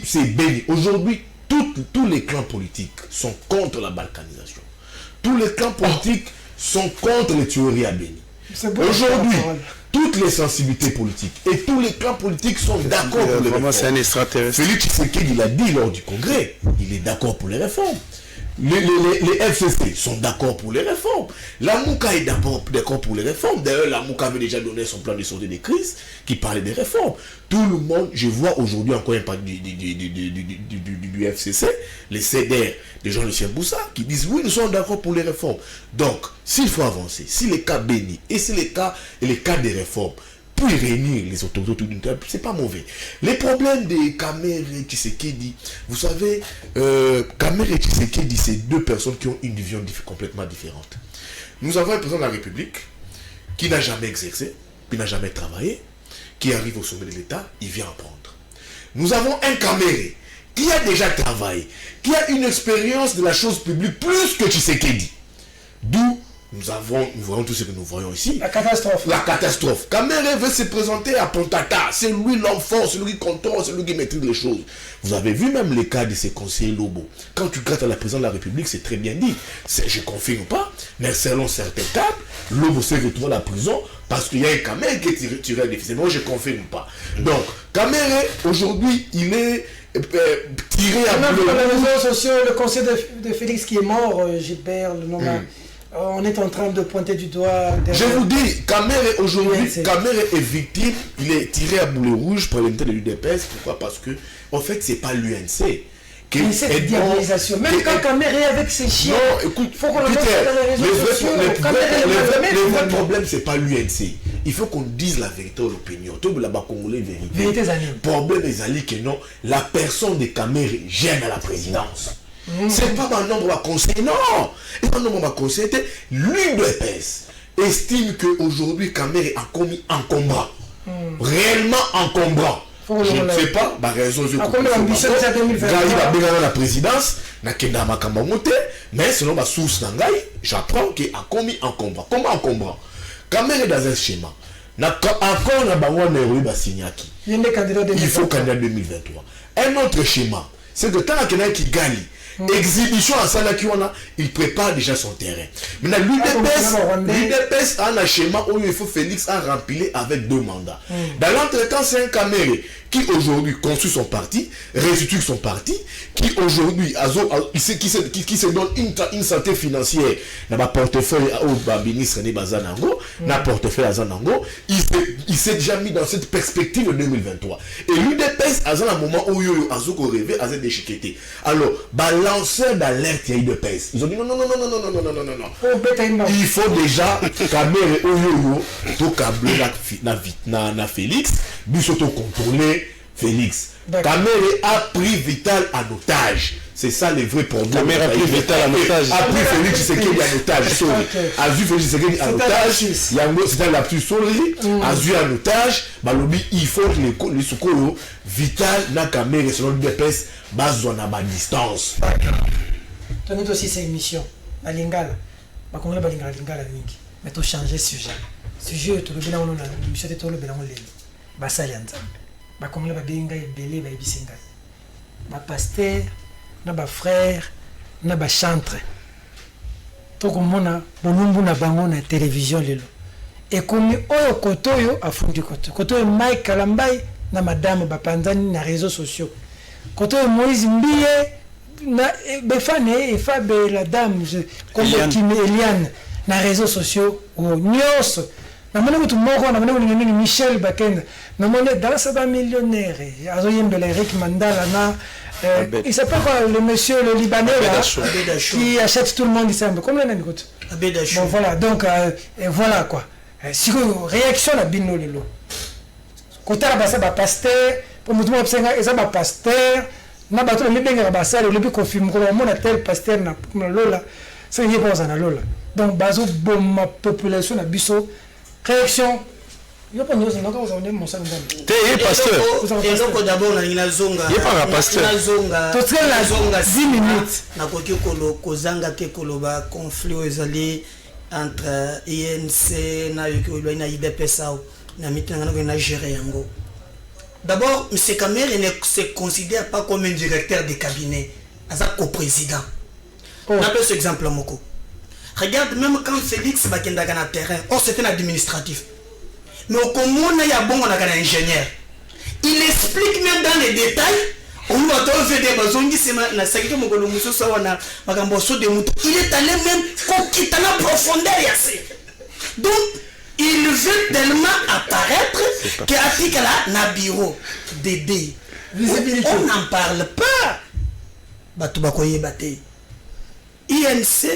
c'est Béni. Aujourd'hui, tous les clans politiques sont contre la balkanisation. Tous les clans politiques sont contre les tueries à Béni. Aujourd'hui, toutes les sensibilités politiques et tous les clans politiques sont d'accord pour les réformes. C'est un extraterrestre. Félix Tshisekedi l'a dit lors du congrès, il est d'accord pour les réformes. Les FCC sont d'accord pour les réformes. La Mouka est d'accord pour les réformes. D'ailleurs, la Mouka avait déjà donné son plan de sortie des crises qui parlait des réformes. Tout le monde, je vois aujourd'hui encore un parti du FCC, les CDR, des gens de Chemboussa, qui disent oui, nous sommes d'accord pour les réformes. Donc, s'il faut avancer, si les cas bénis et si les cas des réformes, puis réunir les autorités autour d'une table, c'est pas mauvais. Les problèmes de Kamer et Tshisekedi, vous savez, Kamer et Tshisekedi, c'est deux personnes qui ont une vision complètement différente. Nous avons un président de la République qui n'a jamais exercé, qui n'a jamais travaillé, qui arrive au sommet de l'État, il vient apprendre. Nous avons un Kamer qui a déjà travaillé, qui a une expérience de la chose publique plus que Tshisekedi. D'où nous voyons tout ce que nous voyons ici. La catastrophe. La catastrophe. Kamere veut se présenter à Pontata. C'est lui l'enfant, c'est lui qui contrôle, c'est lui qui maîtrise les choses. Vous avez vu même les cas de ces conseillers Lobo. Quand tu grattes à la présidence de la République, c'est très bien dit. Je ne confirme pas, mais selon certains cas, Lobo s'est retrouvé à la prison parce qu'il y a un Kamere qui est tiré à déficit. Moi, je ne confirme pas. Donc, Kamere, aujourd'hui, il est tiré à boulet rouge. Dans les réseaux sociaux, le conseil de Félix qui est mort, Gilbert, le nom là. On est en train de pointer du doigt... Je vous dis, Kamere aujourd'hui, Kamere est victime, il est tiré à boulet rouge par l'unité de l'UDPS. Pourquoi? Parce que, en fait, c'est pas l'UNC. Mais cette diabolisation, même quand Kamere est avec ses chiens, non, écoute, faut qu'on le mette dans les réseaux sociaux. Le vrai problème, c'est pas l'UNC. Il faut qu'on dise la vérité à l'opinion. Tout le monde congolais vérité. Le problème est que non, la personne de Kamere gêne à la présidence. C'est pas un nombre à conseiller, non. Et un nombre à conseiller, l'UDPS estime qu'aujourd'hui, Kamere a commis encombrant. Réellement encombrant. Je ne sais pas, ma raison, je comprends. La présidence, mais selon ma source, j'apprends qu'il a commis encombrant. Comment encombrant? Kamere est dans un schéma. Encore, il faut candidat 2023. Un autre schéma, c'est que tant qu'il y a qui gagne, Exhibition à Salakiwana, il prépare déjà son terrain. Maintenant, l'UDPS a un schéma où il faut Félix a rempli avec 2 mandats. Dans l'entretemps, c'est un Caméré qui aujourd'hui construit son parti, restitue son parti, qui aujourd'hui qui se donne une santé financière dans le portefeuille au ministre de Bazanango, dans le portefeuille à Zanango, il s'est déjà mis dans cette perspective de 2023. Et l'UDPS, à un moment où il a rêvé, a déchiqueté. Alors, lanceur d'alerte, il y a UDPS. Ils ont dit non. Il faut déjà Caméré Oyoyo pour câbler na Félix, puis surtout contrôler Félix. Caméré a pris Vital en otage. C'est ça le vrai problème. Caméré a pris Vital en otage. A pris Félix Tshisekedi en otage. A vu Félix Tshisekedi en otage. C'était la plus solide. A vu en otage. Il faut que les secours Vital na Caméré selon l'UDPS basent à ma distance. Tenez aussi cette émission. La Lingala. On va Lingala mingi. Mais tu changer sujet. Sujet tu le bien on a l'émission de tout le bien on l'est. Basali Nzambe. Bakongole ba benga ebele ba ebisenga. Ba pasteur na ba frère na ba chantre. Toko mona bolumbu na bango na télévision lelo. Et comme oyo kotoyo afundi koto. Kotoyo Mike Kalambai na madame bapanzani na réseaux sociaux. Kotoyo Moïse Mbiye na befane efabe la dame comme Kim Eliane na réseaux sociaux o nyos. Na mona mutu moko na mona ni Michel Bakenda. Na mona dans sa millionnaire. Azo yembela Eric Mandala na il s'appelle quoi le monsieur le Libanais là qui achète tout le monde ici. Comment on écoute? Bon voilà donc voilà quoi. Si réaction à bino lelo. Côté la basa ba pasteur pour mutu mo psenga eza ba pasteur na bato na mibenga ba sala le bi confirme ko mona tel pasteur na lola c'est y pas na lola. Donc bazo bomma population na biso réaction. Il n'y a pas de pasteur. D'abord, il y a pas pasteur. 10 minutes. Conflit entre INC et IDPS. D'abord, M. Caméré ne se considère pas comme un directeur de cabinet, mais un co-président. On appelle ce exemple à Moko. Regarde, même quand Félix Bakenda dans le terrain, c'était un administratif. Mais au commun, il y a bon on a un ingénieur. Il explique même dans les détails. Il est allé même quitter la profondeur. Donc, il veut tellement apparaître qu'Atika là, na bureau d'aider. On n'en parle pas. Batubakoye bate. INC,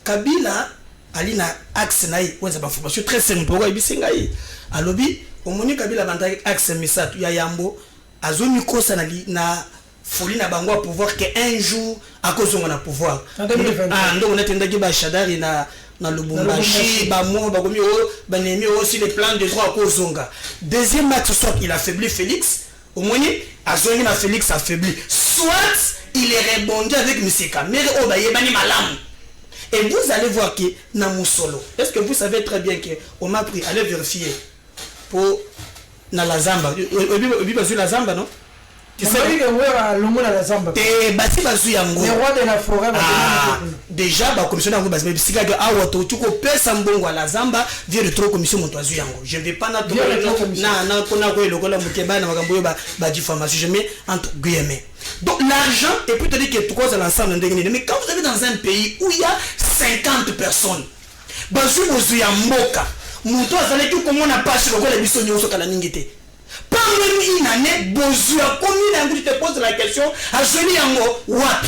Kabila, Ali na axe naï. Ouais, c'est pas information très simple. Pourquoi il bisengaï? Alobi, au moni Kabila banda axe misat ya yambo. Azoni kosa na folie na bango à pouvoir qu'un jour à cause on a pouvoir. Donc on a tendu ba Shadari na Lubumbashi, ba mo ba gomi o ba nemi aussi les plans de droit à cause zonga. Deuxième axe soit il affaiblit Félix, au moins azoni na Félix affaibli. Soit il est rebondi avec M. Caméré au ba yebani malam. Et vous allez voir que na musolo. Est-ce que vous savez très bien que on m'a pris allez vérifier pour na la Zamba. Obi bazu la Zamba non? Tu sais la Zamba. Et bati bazu yango. Les rois de la forêt. Déjà ba commission yango bazu bisika que awa to tuko pesa mbongo à la Zamba vient de trop commission montoazu yango. Je vais pas na to na kona ko lokola mukeba na makambo yo ba diffamation je mets entre guillemets. Donc l'argent et puis te dire que tout cause l'ensemble ndengene. Mais quand vous avez dans un pays où il y a 50 personnes bazu bozu ya mboka muto azali tout comment on a pas sur le biso nyoso kala ningité. Pas même une année bozu a combien tu te poses la question à joli yango wapi.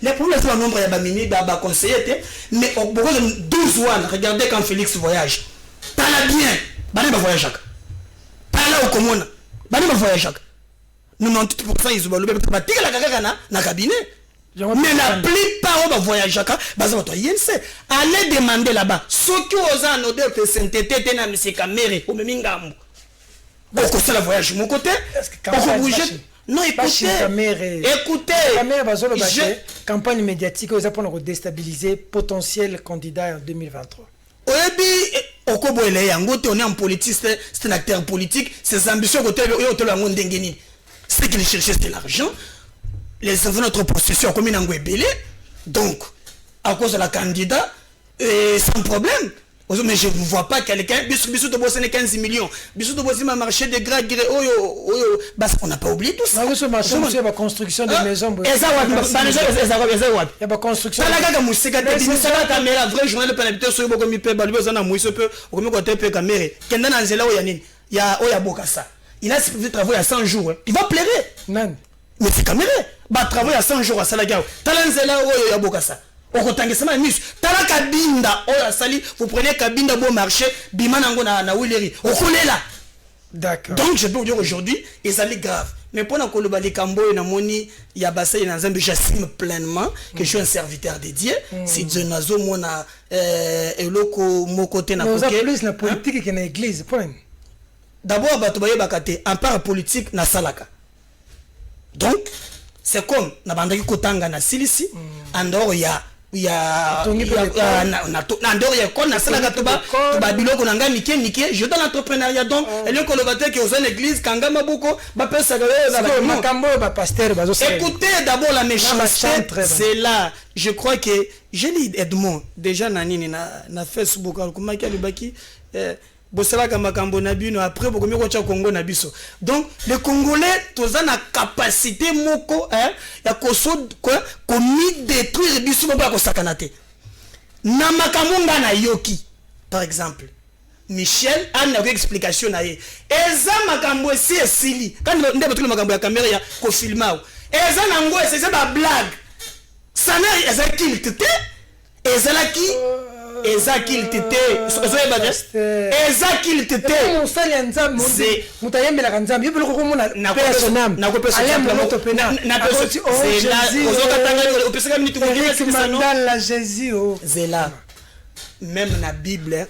Les problèmes c'est le nombre ya ba mini ba conseiller mais au bout de 12 mois regardez quand Félix voyage. Tala bien, bana ba voyage. Tala au commune. Bana ba voyage. 98% ils ont ba tika la kaka na cabinet. Mais la plupart va voyager allez demander là-bas ce qui aux en odeur de sainteté na M. Caméré au même ngambo. Pourquoi c'est le voyage mon côté? Pourquoi bouger? Non écoutez. Campagne médiatique aux Japon pour déstabiliser potentiel candidat en 2023. On est en politique, c'est un acteur politique, ses ambitions côté c'est qu'il cherchait c'était l'argent. les enfants de notre possession comme une belé. Donc, à cause de la candidat, sans problème. Mais je ne vois pas quelqu'un, Bissou de bosser 15 millions, Bissou de bosser marché de gré, on n'a pas oublié tout ça. Il y a la construction de maisons. Il y a la construction. Il y a la caméra, vrai journal de pénalité, sur le côté il y a Bokassa. Il a fait travailler à 100 jours. Il va pleurer. Non. Mais c'est caméra. Il travailler à 100 jours à Salagao. Talanzela, il y a Bokassa. Okotangesa nis tala kabinda oya sali vous prenez kabinda bon marché bimanango na wileri okolela. D'accord. Donc je peux vous dire aujourd'hui et ça est grave. Mais pour nous koloba les kambo na moni ya basay na nzambe j'assume pleinement que je suis un serviteur dédié. Si Dieu nazo mona eloko mo côté na koke. Nous plus la politique que na église point. D'abord bato baye bakate en part politique na salaka. Donc c'est comme na bandaki kotanga na silisi andoro ya je dans l'entrepreneuriat donc écoutez d'abord la méchanceté c'est là je crois que je lis Edmond déjà na Facebook après donc les Congolais tous ont la capacité moko ya komi détruire biso ba ko sakanate na makamunga na yoki par exemple Michel a une explication na ye eza makambo si esili quand ndeba tout le makambo ya caméra ya ko filma eza nango c'est ba blague ça n'a eza kilité eza qui ezakil tete ezakil tete mosali ya nzambe mutayembelaka nzambe yo biloko komona zela même na Bible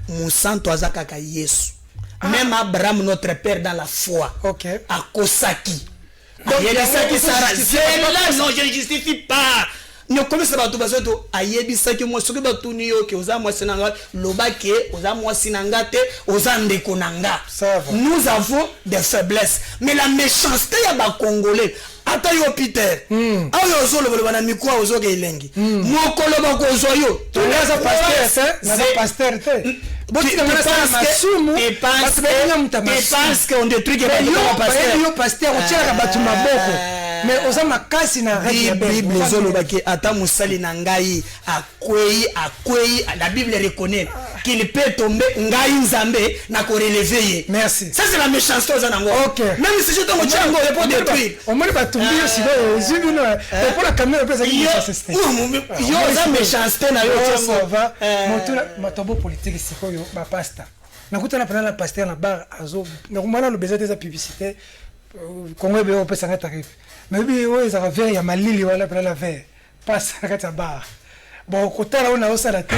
musanto azakaka Yesu même Abraham notre père dans la foi akosaki ayebisaki Sara zela non je ne justifie pas. Nous commençons à tout baser to ayebisa que moi ce que batuni yo que oza moi sinanga lobake oza moi sinangate oza ndeko nanga. Nous avons des faiblesses mais la méchanceté ya ba congolais ata yo Peter ayo zo le bana mikwa ozo ke ilengi mokolo ba ko zo yo to les pasteur c'est pasteur te parce qu'on détruit que yo pasteur o tira batu maboko mais oza makasi na Bible zolobaki ata musali na ngai akwei la Bible reconnaît qu'il peut tomber ngai nzambe na ko relever. Merci. Ça c'est la méchanceté aux anango. Même si je tombe chango et pour détruire. On me pas tomber aussi zibino et pour la caméra peut ça qui méchanceté. Yo za méchanceté na yo chango va motuna matobo politique siko yo ba pasta. Nakutana pana la pasteur na bar azo nakumana lo besoin des publicité Congo be opesa ngata kipi. Mais bien ouais ça va faire ya malili wala pana la faire. Passe kata bar. Bon kotala ona osala te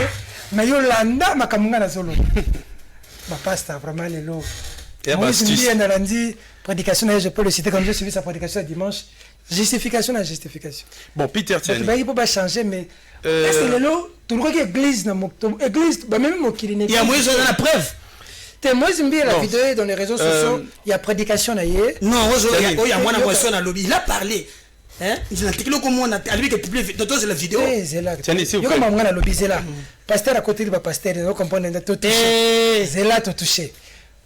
mais yo landa makamunga na zolo. Ba pasta vraiment les lots. Moïse Mbie na lundi prédication je peux le citer comme j'ai suivi sa prédication dimanche. Justification na justification. Bon Peter Tiani. Il peut pas changer mais est-ce que les lots tout le monde église na église ba même mokili ne. Il y a Moïse dans la preuve. Moïse Mbie la vidéo dans les réseaux sociaux, il y a prédication na yé. Non, il y a moi na moisson na lobby, il a parlé. Hein? Il a dit que comment on a lui qui publie dans la vidéo. C'est là. Yo comme moi na lobby c'est là. Pasteur à côté de pasteur, on comprend tout touché. C'est là tout touché.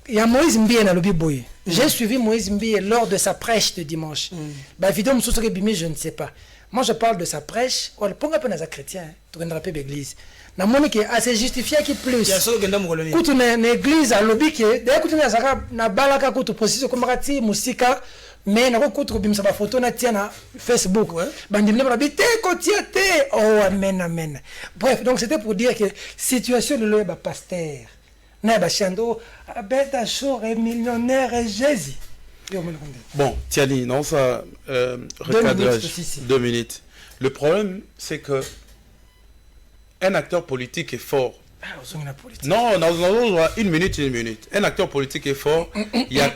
Il y a Moïse Mbie na lobby boy. J'ai suivi Moïse Mbie lors de sa prêche de dimanche. Ba vidéo me soussoke bimi je ne sais pas. Moi je parle de sa prêche, on ponga peu na chrétien, tu rendra peu l'église. Na moni ke assez justifié qui plus. Ya so genda mkoloni. Kutu na église à lobby ke, d'ailleurs kutu na zaka na balaka kutu position comme rati musika mais na kutu bimsa ba photo na tia na Facebook. Bandimne ba bité ko tia te. Oh amen amen. Bref, donc c'était pour dire que situation de le ba pasteur. Na ba chando beta chor et millionnaire et Jésus. Bon, Tiani, non ça recadrage 2 minutes. Le problème c'est que un acteur politique est fort. Non, une minute. Un acteur politique est fort. Il y a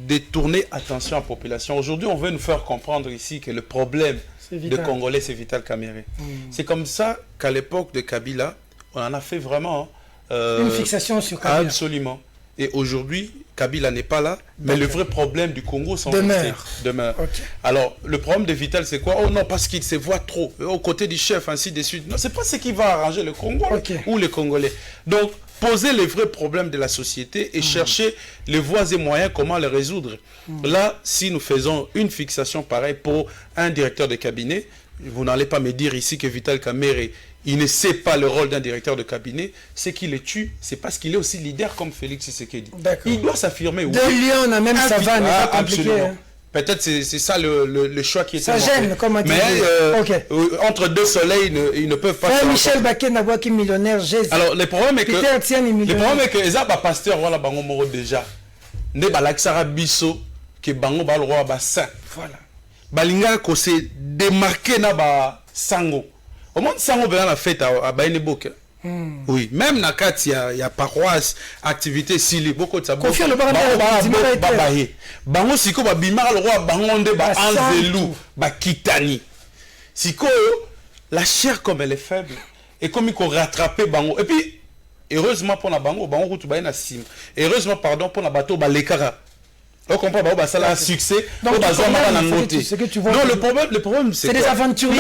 détourner attention à la population. Aujourd'hui, on veut nous faire comprendre ici que le problème de Congolais, c'est Vital Kamerhe. C'est comme ça qu'à l'époque de Kabila, on en a fait vraiment... une fixation sur Kabila. Absolument. Et aujourd'hui, Kabila n'est pas là, mais le vrai problème du Congo, c'est demeure. Okay. Alors, le problème de Vital, c'est quoi? Oh non, parce qu'il se voit trop, aux côtés du chef, ainsi de suite. Non, c'est pas ce qui va arranger le Congo ou les Congolais. Donc, poser les vrais problèmes de la société et chercher les voies et moyens, comment les résoudre. Là, si nous faisons une fixation pareille pour un directeur de cabinet, vous n'allez pas me dire ici que Vital Kamerhe, il ne sait pas le rôle d'un directeur de cabinet. Ce qui le tue, c'est parce qu'il est aussi leader comme Félix Tshisekedi. Il doit s'affirmer. De Lyon, même ça va, n'est pas compliqué. Hein. Peut-être c'est ça le choix qui est ça gêne, comme on dit. Mais entre deux soleils, ils ne peuvent pas... Michel Baké n'a pas qui millionnaire, Jésus. Alors, le problème est que les pasteur, voilà, bango moro déjà. Ne balaksara biso, que bango balroi bassin. Voilà. Balinga ko se démarquer na ba sango. Au moins sango ben la fête à Bainebok. Oui, même na kati il y a paroisse, activité sili beaucoup de ça. Confie le babaye. Bango siko ba bimar le roi bangonde ba anzelu, ba kitani. Siko la chair comme elle est faible et comme il faut rattraper bango. Et puis heureusement pour la bango, bango route ba na sim. Heureusement pardon pour la bateau ba lekara. On comprend pas, ça a un succès. Donc, non, le problème, c'est des aventuriers,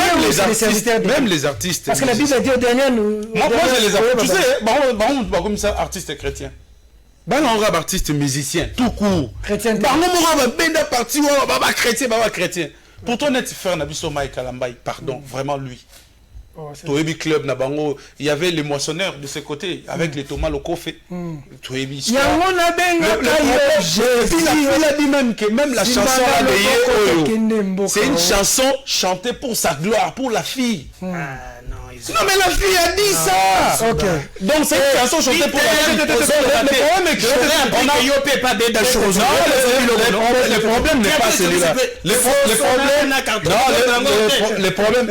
même les artistes. Parce que la Bible a dit au dernier, moi, je les artistes. Tu sais, comme ça, artiste chrétien. Ben, on a artiste musicien, tout court. Chrétien. Chrétien. Pour ton être frère, Nabiso Mike Kalambay, pardon, vraiment lui. Toebi Club Nabango, il y avait les moissonneurs de ce côté avec les Thomas Lokofe. Toebi. Il a dit même que même la chanson c'est une chanson chantée pour sa gloire, pour la fille. Non mais la fille a dit ça. Ok. Donc c'est une chanson chantée pour la fille. Le problème est que le problème n'est pas celui-là. Le problème,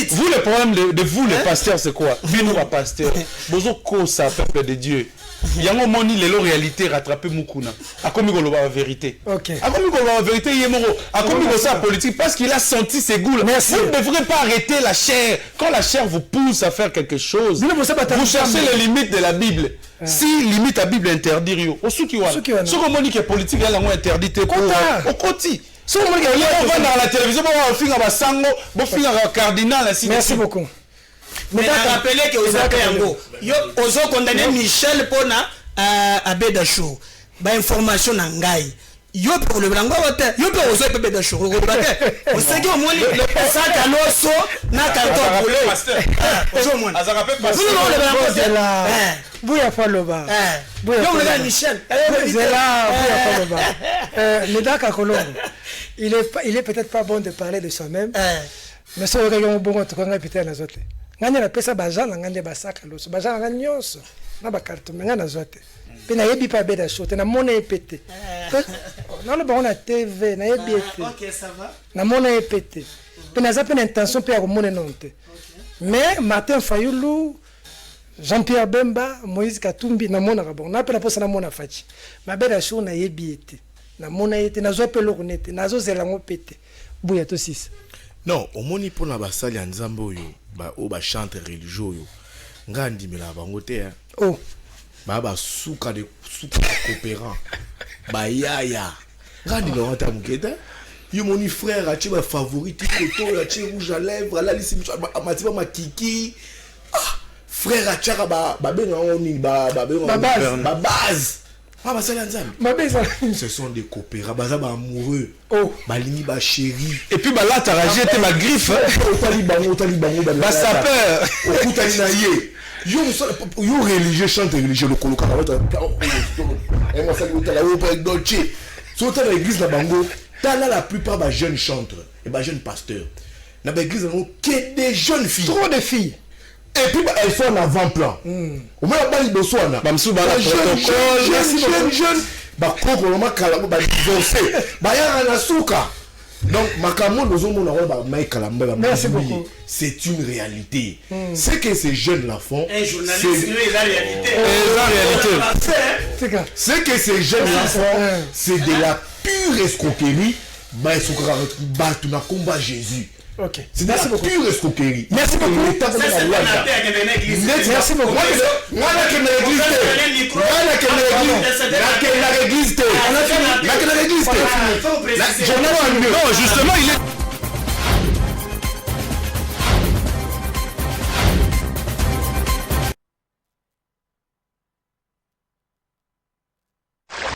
vous le problème de vous les pasteurs c'est quoi? Nous les pasteurs, bozo kosa peuple de Dieu. Yango moni lelo réalité rattraper mukuna. Akomi goloba la vérité. OK. Akomi goloba la vérité yemoro. Akomi gosa politique parce qu'il a senti ses goûts. Vous ne devrez pas arrêter la chair. Quand la chair vous pousse à faire quelque chose, vous cherchez les limites de la Bible. Si limite la Bible interdit yo. Osuki wana. Ce que moni que politique elle a interdit pour au koti. Ce que moni on va dans la télévision on finga ba sango, bo finga cardinal ainsi. Merci beaucoup. Mais rappelez que vous avez ozo condamné Michel Pona à Bédachou. Ba information na ngai. Yo pour le blanc wote, yo pour ozo pe Bédachou. On sait que moi le sac à l'osso na carton poulet. Ozo moi. Azara pe pasteur. Vous le blanc wote. Bouya Faloba. Yo le Michel. C'est là Bouya Faloba. Medaka Kolongo. Il est peut-être pas bon de parler de soi-même. Mais ça aurait eu bon to kanga pitana na zote. Nganya na pesa bajala ngande basaka loso. Bajala nganyoso na bakarto ngana zote. Pe na yebi pa beda shote na mona epete. Na lo ba on a TV na yebi ete. OK, ça va. Na mona epete. Pe na za pe na intention pe ya ko mona nonte. Mais Martin Fayulu, Jean-Pierre Bemba, Moïse Katumbi na mona ka bon. Na pe na posa na mona fachi. Ma beda show na yebi ete. Na mona ete na zo pe lo konete. Na zo zela ngo pete. Buya to 6. Non, au moni pour la basali en Zambo yo, ba chante religieux yo. Ngandi mela bango te hein. Oh. Ba souka coopérant. Ba yaya. Ngandi no anta muketa. Yo moni frère a ba favorite photo la tche rouge à lèvres, la lisi amatiba makiki. Ah, frère a tchaka ba benga oni ba base. Ah, ce sont des coopérants, bah, amoureux, balingi, ba chéri. Et puis, bah là, t'as ragé, t'es ma griffe. Bah, ça peur. Yo religieux chante religieux, le coloca. Sur l'église, la plupart des jeunes chantres et des jeunes pasteurs. Dans l'église, il n'y a que des jeunes filles. Trop de filles. Et puis elles sont en avant-plan. Au moins la jeune, donc merci beaucoup. C'est une réalité. Ce que ces jeunes là font, c'est la réalité. Ce que ces jeunes là font, c'est de la pure escroquerie. Bah tu n'as combat Jésus. Ok. C'est de Merci la beaucoup. pure escroquerie. Merci beaucoup. L'État Ça, donne la c'est loi, pas là. la paix à l'église. Merci beaucoup. Moi, je l'église. Il faut préciser. Non, justement, il est.